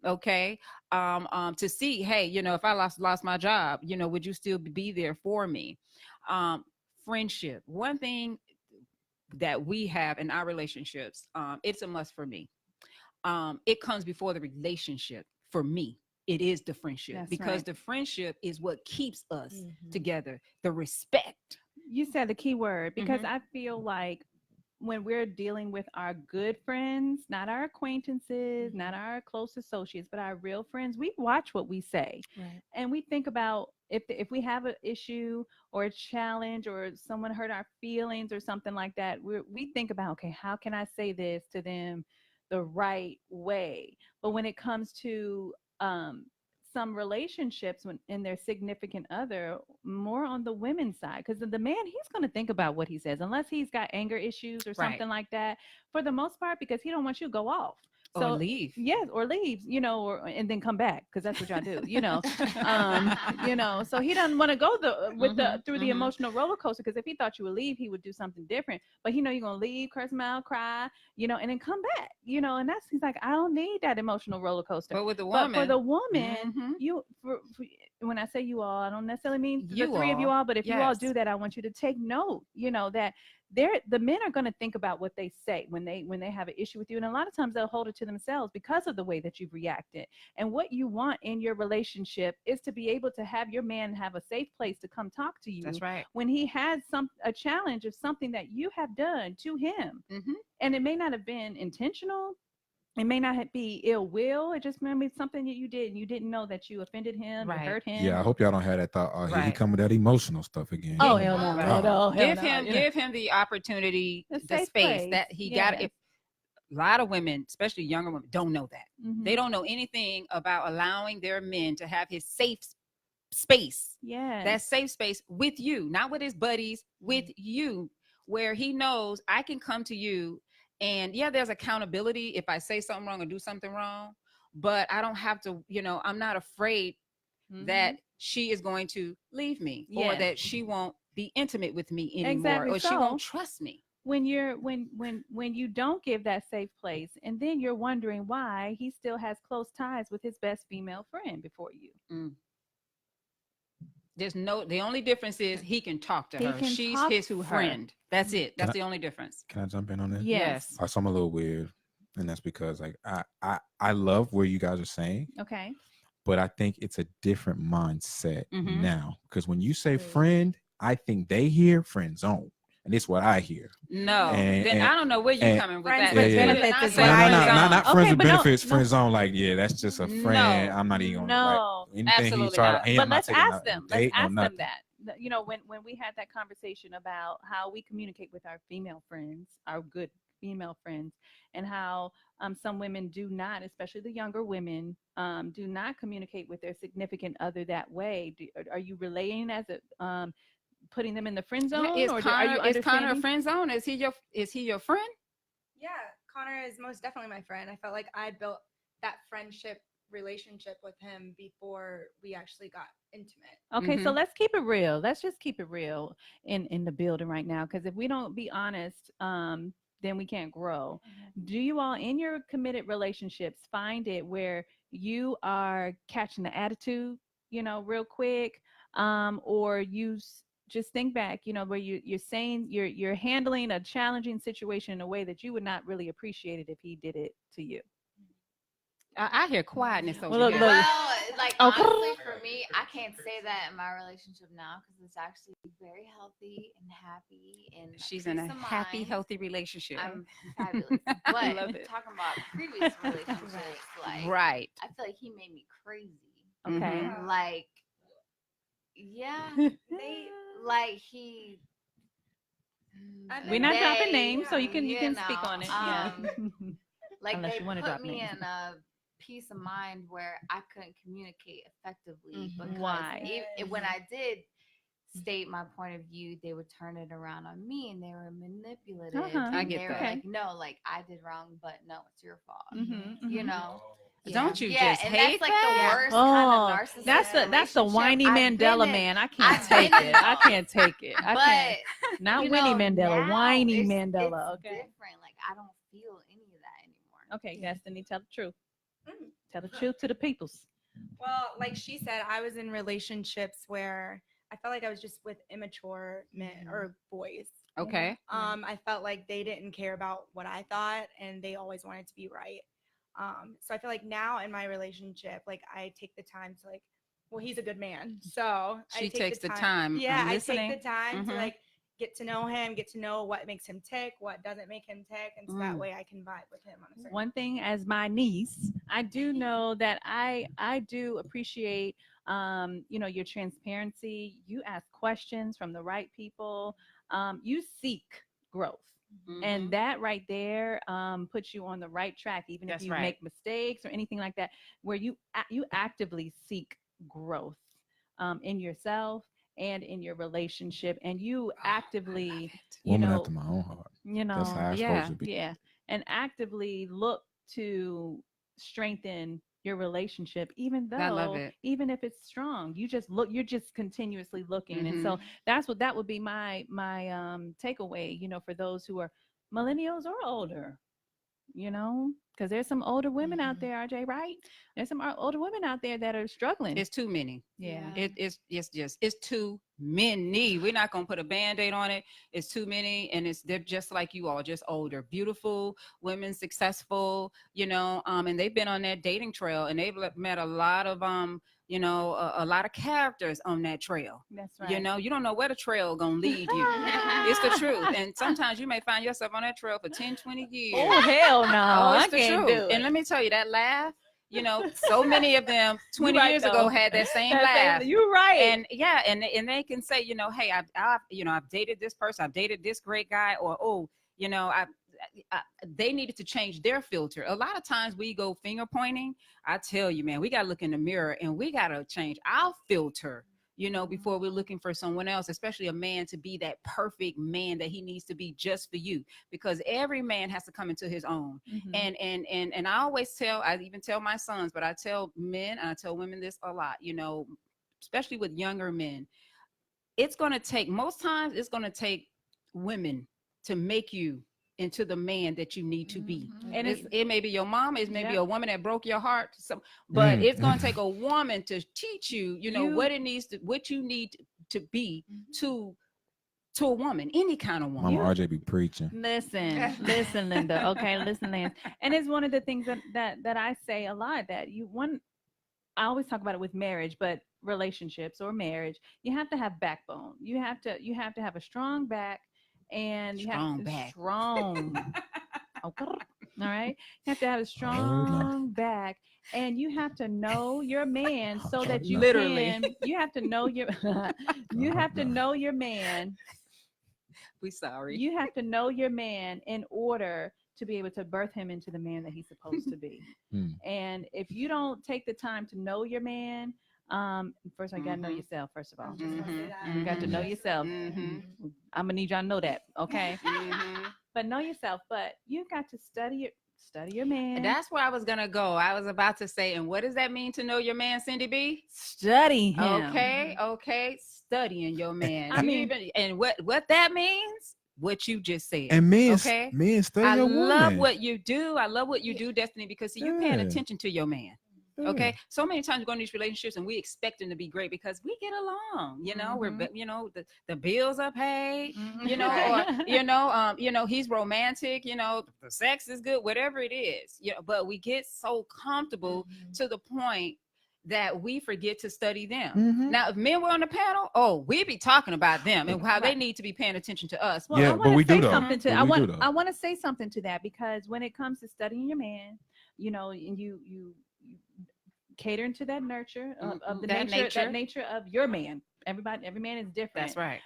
Okay. To see, hey, you know, if I lost my job, you know, would you still be there for me? Friendship. One thing that we have in our relationships, it's a must for me. It comes before the relationship for me. It is the friendship. That's because right. The friendship is what keeps us together. The respect. You said the key word, because I feel like when we're dealing with our good friends, not our acquaintances, not our close associates, but our real friends, we watch what we say. Right. And we think about if we have an issue or a challenge or someone hurt our feelings or something like that, we think about, okay, how can I say this to them the right way? But when it comes to some relationships in their significant other, more on the women's side, because the man, he's going to think about what he says, unless he's got anger issues or something like that, for the most part, because he don't want you to go off. So, or leave. Yes, or leave, you know, and then come back, because that's what y'all do, you know. You know, so he doesn't want to go through the emotional roller coaster, because if he thought you would leave, he would do something different. But he know you're going to leave, curse him out, cry, you know, and then come back, you know, and he's like, I don't need that emotional roller coaster. But with the woman, for the woman, when I say you all, I don't necessarily mean the three of you all, but if you all do that, I want you to take note, you know, that the men are going to think about what they say when they have an issue with you. And a lot of times they'll hold it to themselves because of the way that you've reacted. And what you want in your relationship is to be able to have your man have a safe place to come talk to you. That's right. When he has a challenge of something that you have done to him. And it may not have been intentional, It may not be ill will. It just may be something that you did and you didn't know that you offended him, you hurt him. Yeah, I hope y'all don't have that thought. Oh, here he come with that emotional stuff again. Oh, hell no, no, Give him the opportunity, the space place. that he got. If a lot of women, especially younger women, don't know that. They don't know anything about allowing their men to have his safe space. Yeah, that safe space with you, not with his buddies, with you, where he knows I can come to you. And yeah, there's accountability if I say something wrong or do something wrong, but I don't have to, I'm not afraid that she is going to leave me or that she won't be intimate with me anymore or she won't trust me. When you don't give that safe place and then you're wondering why he still has close ties with his best female friend before you. The only difference is he can talk to her. She's his friend. That's it. That's the only difference. Can I jump in on this? Yes. So I'm a little weird, and that's because like I love where you guys are saying. Okay. But I think it's a different mindset now, because when you say friend, I think they hear friend zone. And it's what I hear. No, then I don't know where you're coming with that. Benefits is what not friends with benefits. Friend zone, like that's just a friend. I'm not even gonna anything he started. But let's ask them. Let's ask them that. When we had that conversation about how we communicate with our female friends, our good female friends, and how some women do not, especially the younger women, do not communicate with their significant other that way. Are you relaying as a putting them in the friend zone? Is or Connor, are you is Connor a friend zone? Is he your friend? Yeah, Connor is most definitely my friend. I felt like I built that friendship relationship with him before we actually got intimate. Okay, so let's keep it real. Let's just keep it real in the building right now, because if we don't be honest, then we can't grow. Do you all in your committed relationships find it where you are catching the attitude, real quick, or you just think back, where you're saying you're handling a challenging situation in a way that you would not really appreciate it if he did it to you? I hear quietness over Well, here. Honestly, for me, I can't say that in my relationship now because it's actually very healthy and happy, and she's in a happy, healthy relationship. I'm fabulous. But talking about previous relationships, right, I feel like he made me crazy. Okay, we're not dropping names, so you can speak on it. Unless you want to drop me in a peace of mind where I couldn't communicate effectively. Because why? When I did state my point of view, they would turn it around on me and they were manipulative. I get they that. Were like, no, I did wrong, but no, it's your fault. Don't you just hate that's that? The worst kind of narcissism. That's the whiny Mandela man. I can't take it. I can't take it. I can't. Not Winnie Mandela, whiny Mandela. Okay. Different. I don't feel any of that anymore. Okay, Destiny, tell the truth. Tell the truth to the peoples. Well, like she said, I was in relationships where I felt like I was just with immature men or boys. Okay. I felt like they didn't care about what I thought and they always wanted to be right. So I feel like now in my relationship, I take the time to well, he's a good man. So she takes the time. Yeah, I take the time to get to know him, get to know what makes him tick, what doesn't make him tick, and so that way I can vibe with him on a certain One thing, as my niece, I do know that I do appreciate your transparency. You ask questions from the right people. You seek growth. And that right there puts you on the right track, even if you make mistakes or anything like that, where you actively seek growth in yourself and in your relationship, and you actively, woman after my own heart. That's how it's supposed to be. Yeah, and actively look to strengthen your relationship, even if it's strong. You're just continuously looking. And so that would be my takeaway, for those who are millennials or older, because there's some older women out there, RJ, right? There's some older women out there that are struggling. It's too many. Yeah. It's too many. We're not going to put a Band-Aid on it. It's too many. And they're just like you all, just older, beautiful women, successful, and they've been on that dating trail and they've met a lot of a lot of characters on that trail. That's right. You don't know where the trail gonna lead you. It's the truth. And sometimes you may find yourself on that trail for 10, 20 years. Oh, hell no. It's I the can't truth. do it. And let me tell you, that laugh, so many of them 20 right, years though. ago had that same laugh. You're right. And yeah, and they can say, hey, I've dated this person, I've dated this great guy, or they needed to change their filter. A lot of times we go finger pointing. I tell you, man, we got to look in the mirror and we got to change our filter, before we're looking for someone else, especially a man, to be that perfect man that he needs to be just for you, because every man has to come into his own. And I always I even tell my sons, but I tell men and I tell women this a lot, especially with younger men. Most times it's going to take women to make you into the man that you need to be. And it may be your mom, it may be a woman that broke your heart, but it's going to take a woman to teach you, what you need to be to a woman, any kind of woman. Mama RJ be preaching. Listen, Linda. Okay, listen, Lance. And it's one of the things that I say a lot, that I always talk about it with marriage, but relationships or marriage, you have to have backbone. You have to have a strong back. And you have to strong. Okay. All right. You have to have a strong back, and you have to know your man so that you you have to know your man. We sorry. You have to know your man in order to be able to birth him into the man that he's supposed to be. And if you don't take the time to know your man, first I gotta know yourself. First of all, you got to know yourself. I'm gonna need y'all to know that, okay? But know yourself. But you got to study your man. And that's where I was gonna go. I was about to say, and what does that mean to know your man, Syndy B? Study him. Okay, studying your man. And what that means? What you just said. And men, okay? Men study your woman. I love what you do. I love what you do, Destiny, because you're paying attention to your man. Okay, so many times we go in these relationships and we expect them to be great because we get along. We're the bills are paid. He's romantic. The sex is good, whatever it is. But we get so comfortable to the point that we forget to study them. Now, if men were on the panel, we'd be talking about them and how they need to be paying attention to us. Well, yeah, but we do though. I want to say something to that, because when it comes to studying your man, and you catering to that nurture of the that nature of your man. Every man is different. That's right.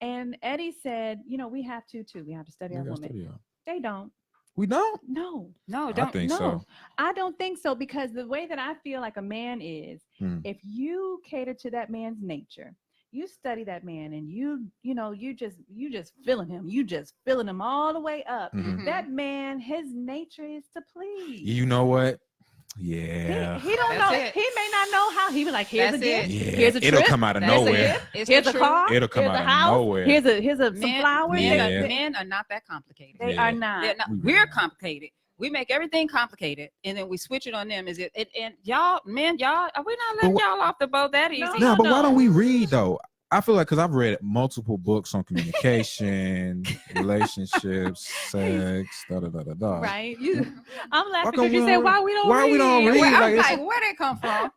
And Eddie said, we have to too. We have to study our woman. They don't. We don't? No, don't. I think so. I don't think so, because the way that I feel like a man is, if you cater to that man's nature, you study that man, and you just feeling him. You just feeling him all the way up. That man, his nature is to please. You know what? Yeah. He don't know. It. He may not know how. He was like, here's a gift. Yeah. Here's a trip. It'll come out of nowhere. Here's a car. It'll come out of nowhere. Here's some flowers. Men are not that complicated. They are not. We're complicated. We make everything complicated, and then we switch it on them. Are we not letting y'all off the boat that easy? No, but why don't we read though? I feel like, because I've read multiple books on communication, relationships, sex, Right. I'm laughing because you said why we don't read. I'm like, where they come from?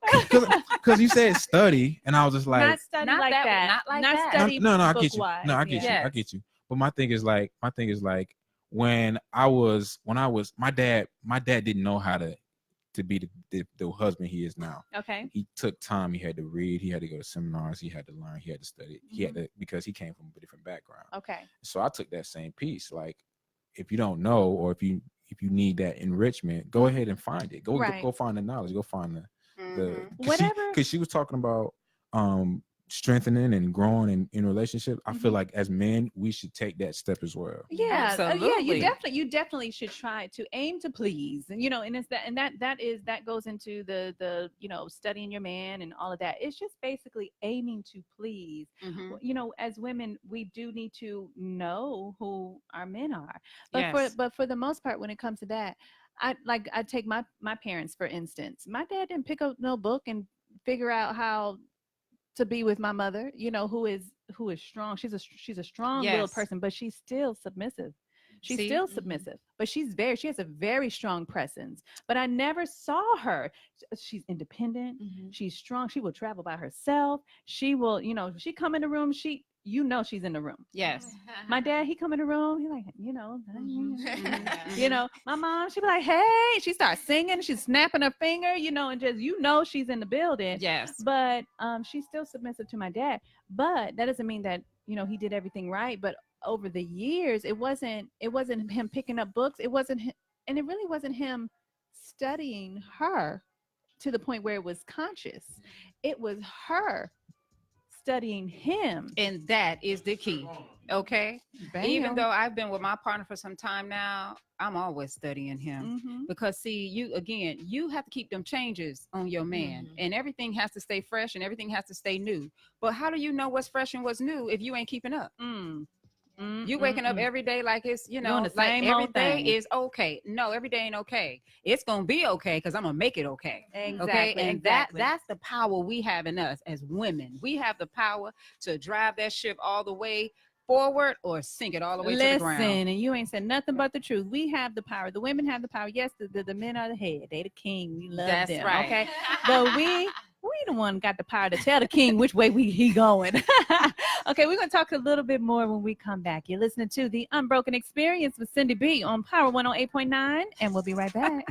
Because you said study, and I was just like, not study like that. Not study. No, I get you. No, I get you. I get you. But my thing is like, when I was my dad didn't know how to be the husband he is now. Okay. He took time. He had to read. He had to go to seminars. He had to learn. He had to study. He had to, because he came from a different background. Okay. So I took that same piece. Like, if you don't know, or if you need that enrichment, go ahead and find it. Go find the knowledge. Go find the whatever. Because she was talking about strengthening and growing in relationships. I feel like as men, we should take that step as well. Yeah, you definitely should try to aim to please, and it's that goes into the studying your man and all of that. It's just basically aiming to please. As women, we do need to know who our men are, but for the most part, when it comes to that, I take my parents for instance. My dad didn't pick up no book and figure out how to be with my mother, who is strong. She's a strong little person, but she's still submissive. She's See? still submissive, but she has a very strong presence. But I never saw her. She's independent. She's strong. She will travel by herself. She will, she come in the room. She's in the room. Yes. My dad, he come in the room. He like, my mom, she be like, hey, she starts singing. She's snapping her finger, and just, she's in the building. Yes. But she's still submissive to my dad. But that doesn't mean that, he did everything right. But over the years, it wasn't him picking up books. It wasn't him, and it really wasn't him studying her to the point where it was conscious. It was her studying him. And that is the key. Okay. Bam. Even though I've been with my partner for some time now, I'm always studying him because see, you have to keep them changes on your man, and everything has to stay fresh and everything has to stay new. But how do you know what's fresh and what's new if you ain't keeping up? You waking up every day like it's, Doing the like same every old day thing. is okay. No, every day ain't okay. It's gonna be okay because I'm gonna make it okay. Exactly. Okay. And exactly. that's the power we have in us as women. We have the power to drive that ship all the way forward or sink it all the way to the ground. Listen, and you ain't said nothing but the truth. We have the power. The women have the power. Yes, the men are the head. They the king. We love That's them. right. Okay. But we the one got the power to tell the king which way he going. Okay, we're gonna talk a little bit more when we come back. You're listening to the Unbroken Experience with Syndy B on Power 108.9, and we'll be right back.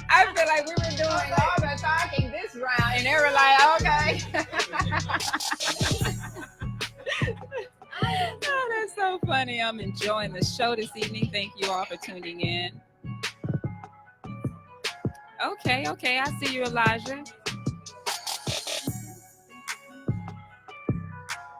I feel like we were doing all the talking this round, and they were like, okay. Oh, that's so funny. I'm enjoying the show this evening. Thank you all for tuning in. Okay. I see you, Elijah.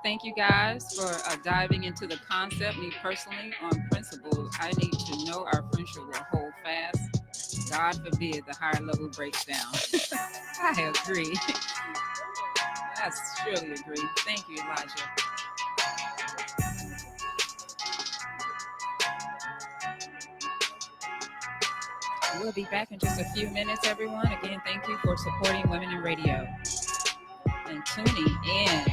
Thank you guys for diving into the concept. Me personally, on principle, I need to know our friendship will hold fast. God forbid the higher level breaks down. I agree. I surely agree. Thank you, Elijah. We'll be back in just a few minutes, everyone. Again, thank you for supporting Women in Radio and tuning in,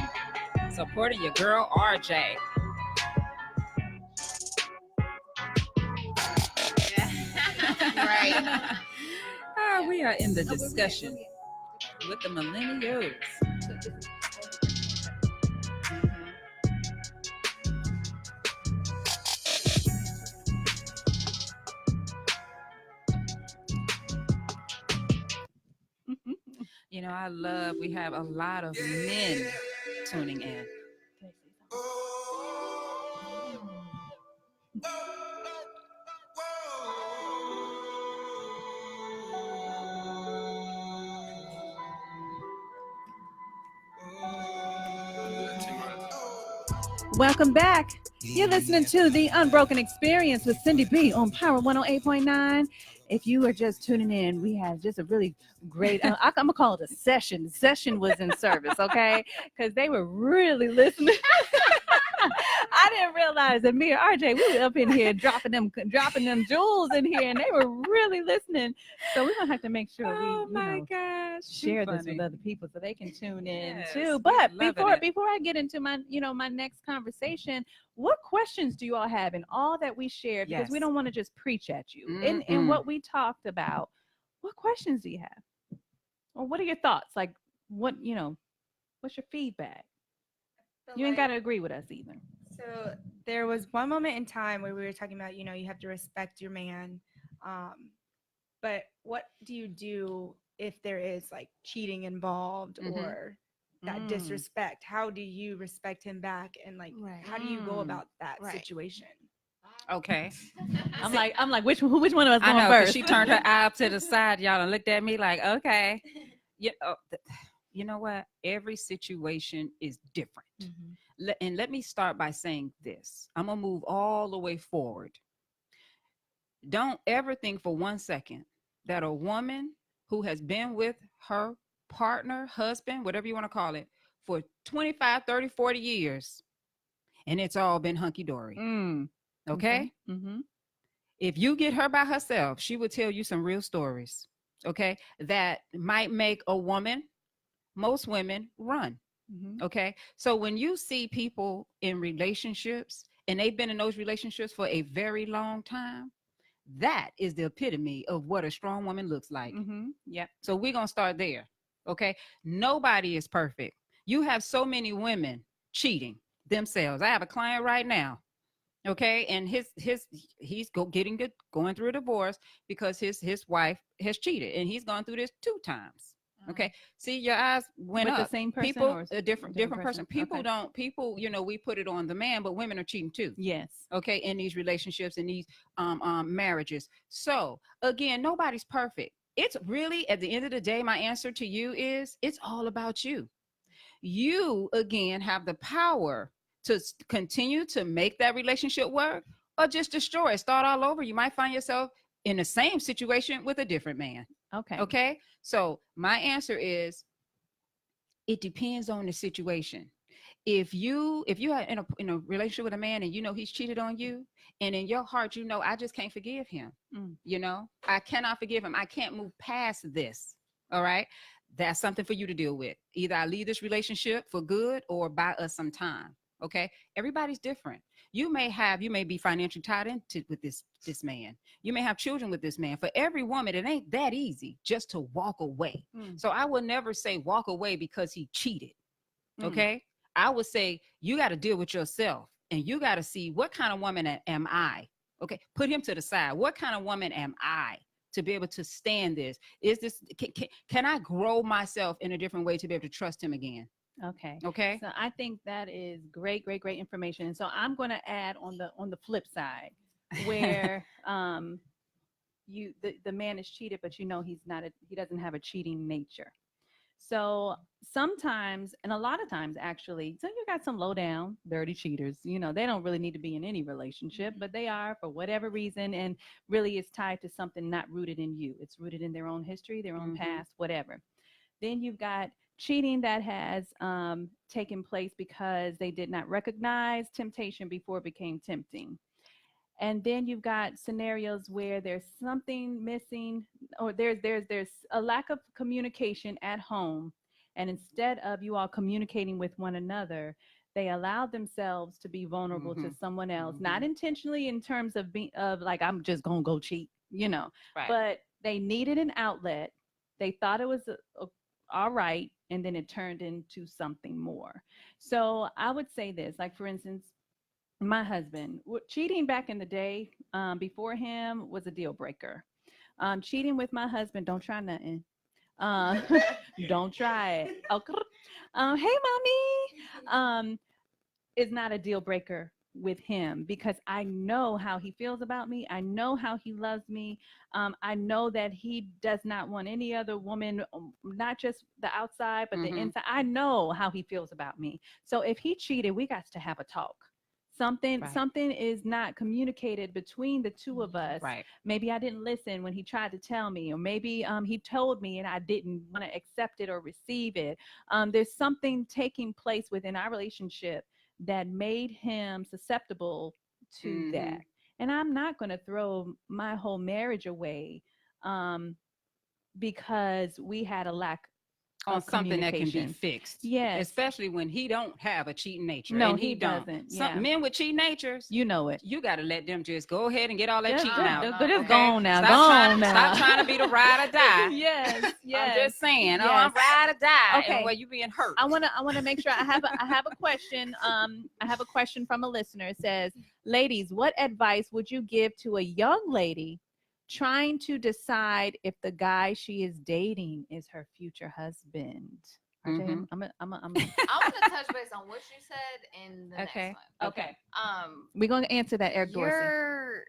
supporting your girl, RJ. Right. We are in the discussion with the millennials. We have a lot of men tuning in. Welcome back. You're listening to the Unbroken Experience with Syndy B on Power 108.9. If you are just tuning in, we have just a really great, I'm going to call it a session. The session was in service, okay? Because they were really listening. I didn't realize that me and RJ, we were up in here dropping them jewels in here, and they were really listening. So we're going to have to make sure we share this with other people so they can tune in too. But before I get into my, my next conversation, what questions do you all have in all that we shared? Because we don't want to just preach at you. In what we talked about, what questions do you have? Or what are your thoughts? Like, what's your feedback? You ain't got to agree with us either. So there was one moment in time where we were talking about, you have to respect your man. But what do you do if there is like cheating involved or that disrespect? How do you respect him back? And like, how do you go about that situation? Okay. I'm like, which one of us I going know, first? she turned her eye up to the side, y'all, and looked at me like, okay. You know what? Every situation is different. And let me start by saying this. I'm going to move all the way forward. Don't ever think for 1 second that a woman who has been with her partner, husband, whatever you want to call it, for 25, 30, 40 years, and it's all been hunky-dory. Okay? If you get her by herself, she will tell you some real stories, okay, that might make a woman most women run. Okay. So when you see people in relationships and they've been in those relationships for a very long time, that is the epitome of what a strong woman looks like. Yep. So we're going to start there. Okay. Nobody is perfect. You have so many women cheating themselves. I have a client right now. Okay. And he's going through a divorce because his wife has cheated, and he's gone through this 2 times. Okay. See, your eyes went With up. the same person People, or a different person. People Okay. don't, we put it on the man, but women are cheating too. Yes. Okay. In these relationships, in these marriages. So again, nobody's perfect. It's really, at the end of the day, my answer to you is it's all about you. You, again, have the power to continue to make that relationship work or just destroy it, start all over. You might find yourself in the same situation with a different man. Okay. Okay. So my answer is it depends on the situation. If you are in a relationship with a man and you know he's cheated on you, and in your heart you know I just can't forgive him. You know, I cannot forgive him. I can't move past this. All right. That's something for you to deal with. Either I leave this relationship for good or buy us some time. Okay. Everybody's different. You may be financially tied into with this man. You may have children with this man. For every woman, it ain't that easy just to walk away. So I will never say walk away because he cheated. Okay. I would say you got to deal with yourself, and you got to see, what kind of woman am I? Okay. Put him to the side. What kind of woman am I to be able to stand this? Can I grow myself in a different way to be able to trust him again? Okay. Okay. So I think that is great information. And so I'm going to add on the flip side, where the man is cheated, but you know he doesn't have a cheating nature. So sometimes, and a lot of times actually, so you got some low down, dirty cheaters, you know, they don't really need to be in any relationship, but they are for whatever reason. And really it's tied to something not rooted in you. It's rooted in their own history, their own past, whatever. Then you've got cheating that has taken place because they did not recognize temptation before it became tempting. And then you've got scenarios where there's something missing, or there's a lack of communication at home. And instead of you all communicating with one another, they allowed themselves to be vulnerable to someone else, not intentionally in terms of being like, I'm just going to go cheat, you know, but they needed an outlet. They thought it was all right. And then it turned into something more. So I would say this, like, for instance, my husband, cheating back in the day before him was a deal breaker. Cheating with my husband, don't try nothing. Don't try it. Okay. Hey, mommy. Is not a deal breaker with him because I know how he feels about me. I know how he loves me. I know that he does not want any other woman, not just the outside, but the inside. I know how he feels about me. So if he cheated, we got to have a talk. Something is not communicated between the two of us. Right. Maybe I didn't listen when he tried to tell me, or maybe he told me and I didn't want to accept it or receive it. There's something taking place within our relationship that made him susceptible to that. And I'm not going to throw my whole marriage away because we had a lack on something that can be fixed. Yes. Especially when he don't have a cheating nature. No, and he doesn't. Some men with cheating natures, you know it. You got to let them just go ahead and get all that cheating out. Just go on now. Stop trying to be the ride or die. Yes. I'm just saying. Oh, I'm ride or die. Okay. And where you being hurt. I want to make sure I have a question. I have a question from a listener. It says, ladies, what advice would you give to a young lady trying to decide if the guy she is dating is her future husband? I'm gonna touch base on what you said in the next one. Okay. We're gonna answer that, Eric Dorsey.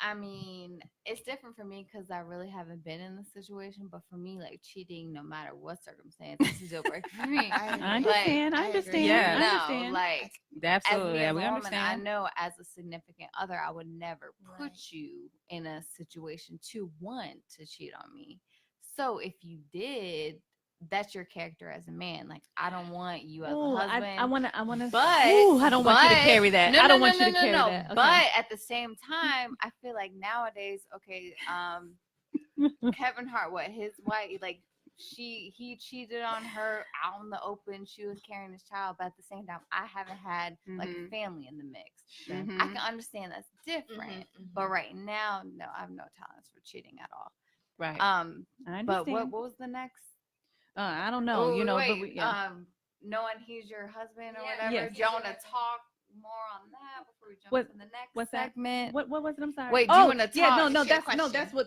I mean, it's different for me because I really haven't been in the situation. But for me, like, cheating, no matter what circumstance, this is a deal breaker for me. I understand. Yeah. No, like, absolutely. As we a woman, understand. I know as a significant other, I would never put you in a situation to want to cheat on me. So if you did, that's your character as a man. Like, I don't want you as a husband. I want to. But I don't want you to carry that. I don't want you to carry that. Okay. But at the same time, I feel like nowadays, Kevin Hart, his wife, like, he cheated on her out in the open. She was carrying his child, but at the same time, I haven't had like a family in the mix. I can understand that's different, but right now, no, I have no tolerance for cheating at all. Right. I But understand. what was the next? I don't know. Oh, you know, wait, but we, yeah. Knowing he's your husband or whatever. Yes. Do y'all want to talk more on that before we jump to the next segment? What was it? I'm sorry. Wait, do you want to talk? Yeah,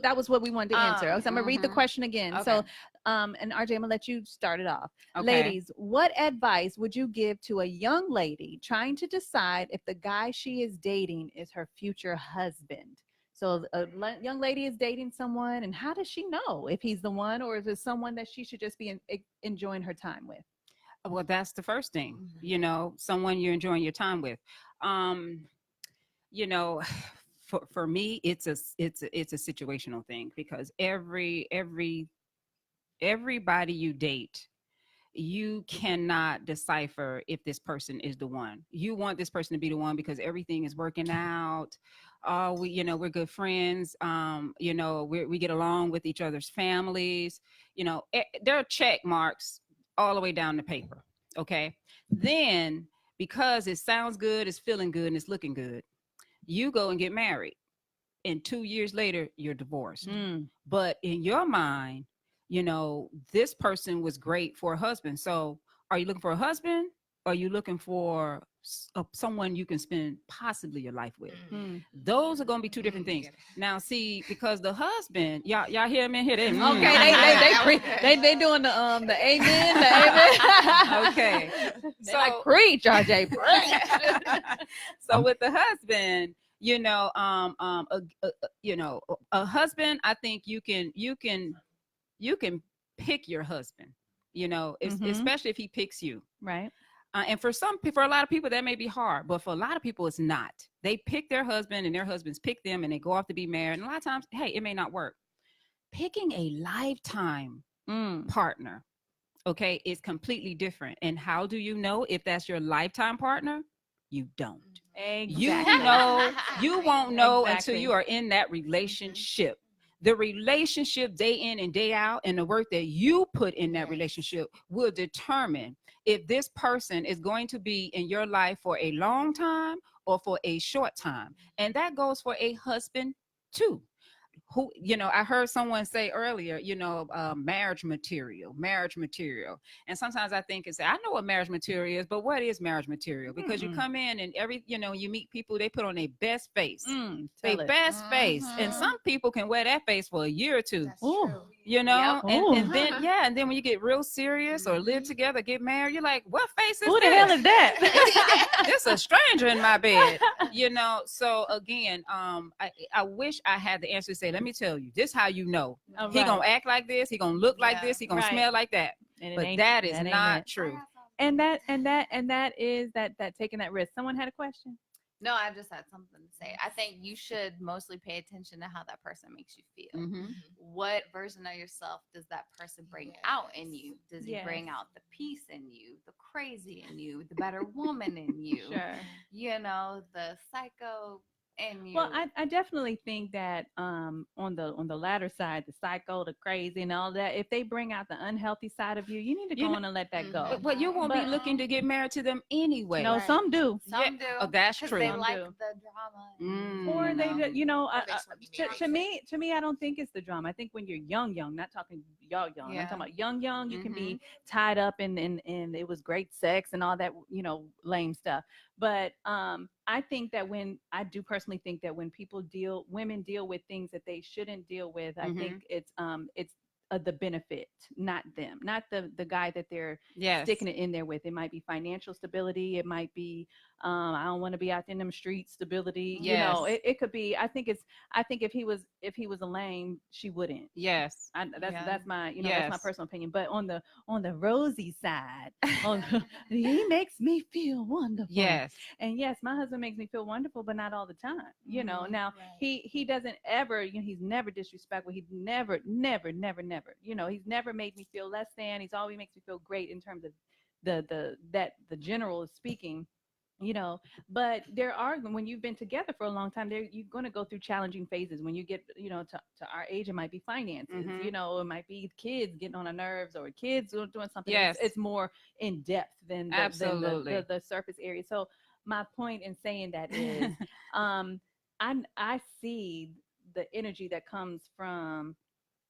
that was what we wanted to answer. So I'm gonna read the question again. Okay. So, and RJ, I'm gonna let you start it off. Okay. Ladies, what advice would you give to a young lady trying to decide if the guy she is dating is her future husband? So a young lady is dating someone, and how does she know if he's the one, or is it someone that she should just be enjoying her time with? Well, that's the first thing, you know, someone you're enjoying your time with. You know, for me, it's a situational thing, because everybody you date, you cannot decipher if this person is the one. You want this person to be the one because everything is working out. We're good friends. We get along with each other's families. You know, there are check marks all the way down the paper. Okay. Then, because it sounds good, it's feeling good, and it's looking good, you go and get married. And 2 years later, you're divorced. But in your mind, you know, this person was great for a husband. So are you looking for a husband? Or are you looking for someone you can spend possibly your life with? Those are going to be two different things. Now, see, because the husband, y'all hear me here? They doing the amen, the amen. Okay. So like, preach, RJ, preach. So with the husband, a husband, I think you can pick your husband, you know, especially if he picks you. Right. And for a lot of people, that may be hard, but for a lot of people, it's not. They pick their husband, and their husbands pick them, and they go off to be married. And a lot of times, hey, it may not work. Picking a lifetime partner, okay, is completely different. And how do you know if that's your lifetime partner? You don't. Exactly. You won't know until you are in that relationship. The relationship day in and day out, and the work that you put in that relationship will determine if this person is going to be in your life for a long time or for a short time. And that goes for a husband too. Who, you know, I heard someone say earlier, marriage material. And sometimes I think I know what marriage material is, but what is marriage material? Because you come in and you meet people, they put on their best face, face. And some people can wear that face for a year or two, and then when you get real serious or live together, get married, you're like, what face is Who the hell is that? There's a stranger in my bed, So again, I wish I had the answer to say, let me tell you, this how you know. He gonna act like this, he gonna look like this, he gonna smell like that. But that is not true. And that is that taking that risk. Someone had a question? No, I just had something to say. I think you should mostly pay attention to how that person makes you feel. What version of yourself does that person bring out in you? Does he bring out the peace in you, the crazy in you, the better woman in you? Sure. The psycho in you. Well, I definitely think that on the latter side, the psycho, the crazy, and all that, if they bring out the unhealthy side of you, you need to go on and let that go. But you won't be looking to get married to them anyway. No, some do. Some do. Oh, that's true. They like the drama. Or they, to me, I don't think it's the drama. I think when you're young, not talking y'all young, I'm talking about young, you can be tied up and it was great sex and all that, lame stuff. But I think that I do personally think that when women deal with things that they shouldn't deal with, I think it's the benefit, not them, not the guy that they're sticking it in there with. It might be financial stability. It might be I don't want to be out in them streets stability. It could be. I think if he was a lame, she wouldn't. Yes, that's my that's my personal opinion. But on the rosy side, he makes me feel wonderful. Yes, and yes, my husband makes me feel wonderful, but not all the time. Now he doesn't ever. He's never disrespectful. He's never. He's never made me feel less than. He's always makes me feel great in terms of the general is speaking. You know, but there are, when you've been together for a long time, there you're going to go through challenging phases. When you get, you know, to our age, it might be finances, you know, it might be kids getting on our nerves, or kids doing something. Yes. It's more in depth than Absolutely. the surface area. So my point in saying that is, I see the energy that comes from,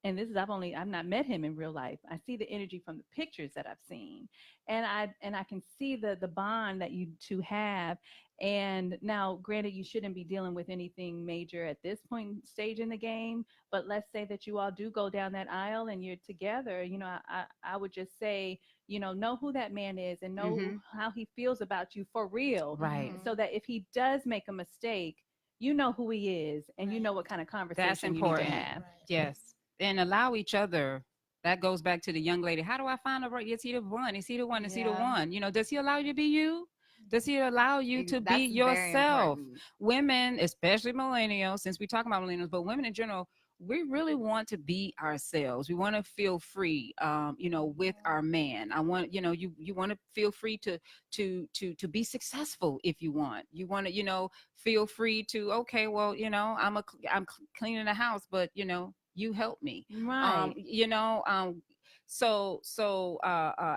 and this is, I've not met him in real life. I see the energy from the pictures that I've seen, and I can see the bond that you two have. And now, granted, you shouldn't be dealing with anything major at this point stage in the game, but let's say that you all do go down that aisle and you're together. You know, I would just say, you know who that man is, and know how he feels about you for real, Right? So that if he does make a mistake, you know who he is, and you know what kind of conversation That's you need important. to have. Yes. And allow each other. That goes back to the young lady. How do I find a right? Is he the one? Is he the one? Is he the one? You know, does he allow you to be you? Does he allow you to be yourself? Women, especially millennials, since we're talking about millennials, but women in general, we really want to be ourselves. We want to feel free, you know, with our man. I want, you know, you want to feel free to be successful if you want. You want to, you know, feel free to, okay, well, you know, I'm cleaning the house, but you know, you help me, right? You know, so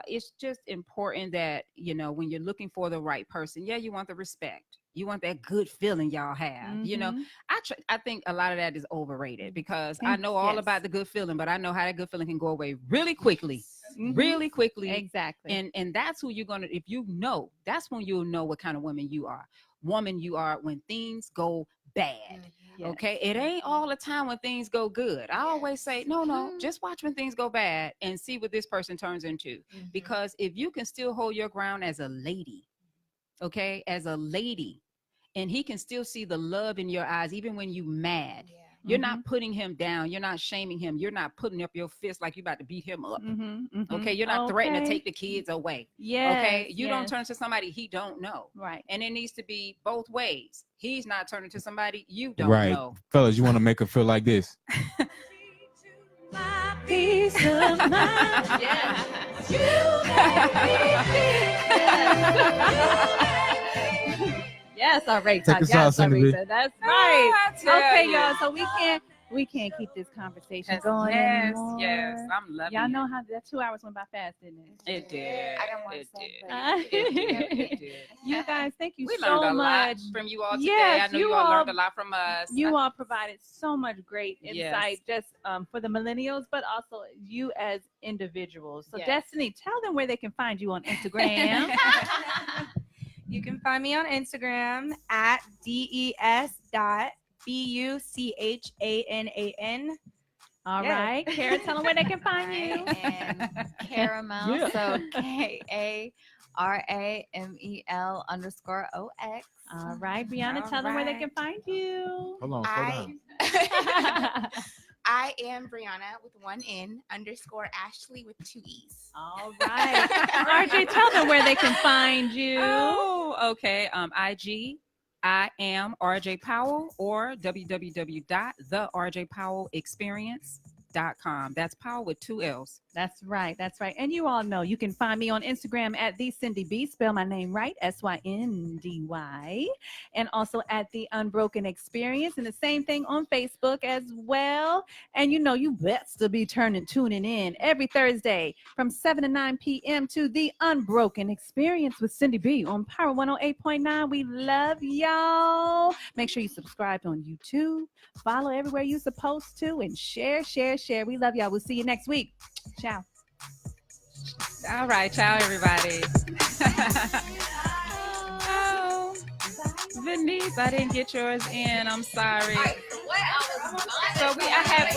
it's just important that, you know, when you're looking for the right person, you want the respect, you want that good feeling y'all have. You know, I think a lot of that is overrated, because I know all about the good feeling, but I know how that good feeling can go away really quickly. Really quickly. Exactly. And that's who you're gonna, if you know, that's when you'll know what kind of woman you are when things go bad. Okay, it ain't all the time when things go good. I always say, no, just watch when things go bad and see what this person turns into. Because if you can still hold your ground as a lady, okay, as a lady, and he can still see the love in your eyes, even when you mad. You're not putting him down. You're not shaming him. You're not putting up your fist like you about to beat him up. Okay, you're not threatening to take the kids away. Okay, you don't turn to somebody he don't know. Right. And it needs to be both ways. He's not turning to somebody you don't know. Fellas, you want to make her feel like this? Peace of mind. Yes, all right. Take us out, Syndy B. That's right. Okay, y'all. So we can't keep this conversation going anymore. Yes, I'm loving y'all it. know how that 2 hours went by fast, didn't it? It did. I don't want to say, It did. You guys, thank you We so learned a much lot from you all today. Yes, I know you all learned a lot from us. You all provided so much great insight, just for the millennials, but also you as individuals. So Destiny, tell them where they can find you on Instagram. You can find me on Instagram at des.buchanan. All right. Kara, tell them where they can find you. And Caramel, so KARAMEL_OX. All right, Brianna, tell them where they can find you. Hold on, slow down. I am Brianna with one N _Ashley with 2 E's. All right. RJ, tell them where they can find you. Oh, okay. IG, I am RJ Powell, or www.therjpowellexperience.com. That's Powell with 2 L's. That's right. That's right. And you all know you can find me on Instagram at the Syndy B. Spell my name right, SYNDY. And also at the Unbroken Experience. And the same thing on Facebook as well. And you know, you best to be tuning in every Thursday from 7 to 9 p.m. to the Unbroken Experience with Syndy B on Power 108.9. We love y'all. Make sure you subscribe on YouTube. Follow everywhere you're supposed to, and share. We love y'all. We'll see you next week. Ciao. All right. Ciao, everybody. Oh, Venice, I didn't get yours in. I'm sorry. What? So I had.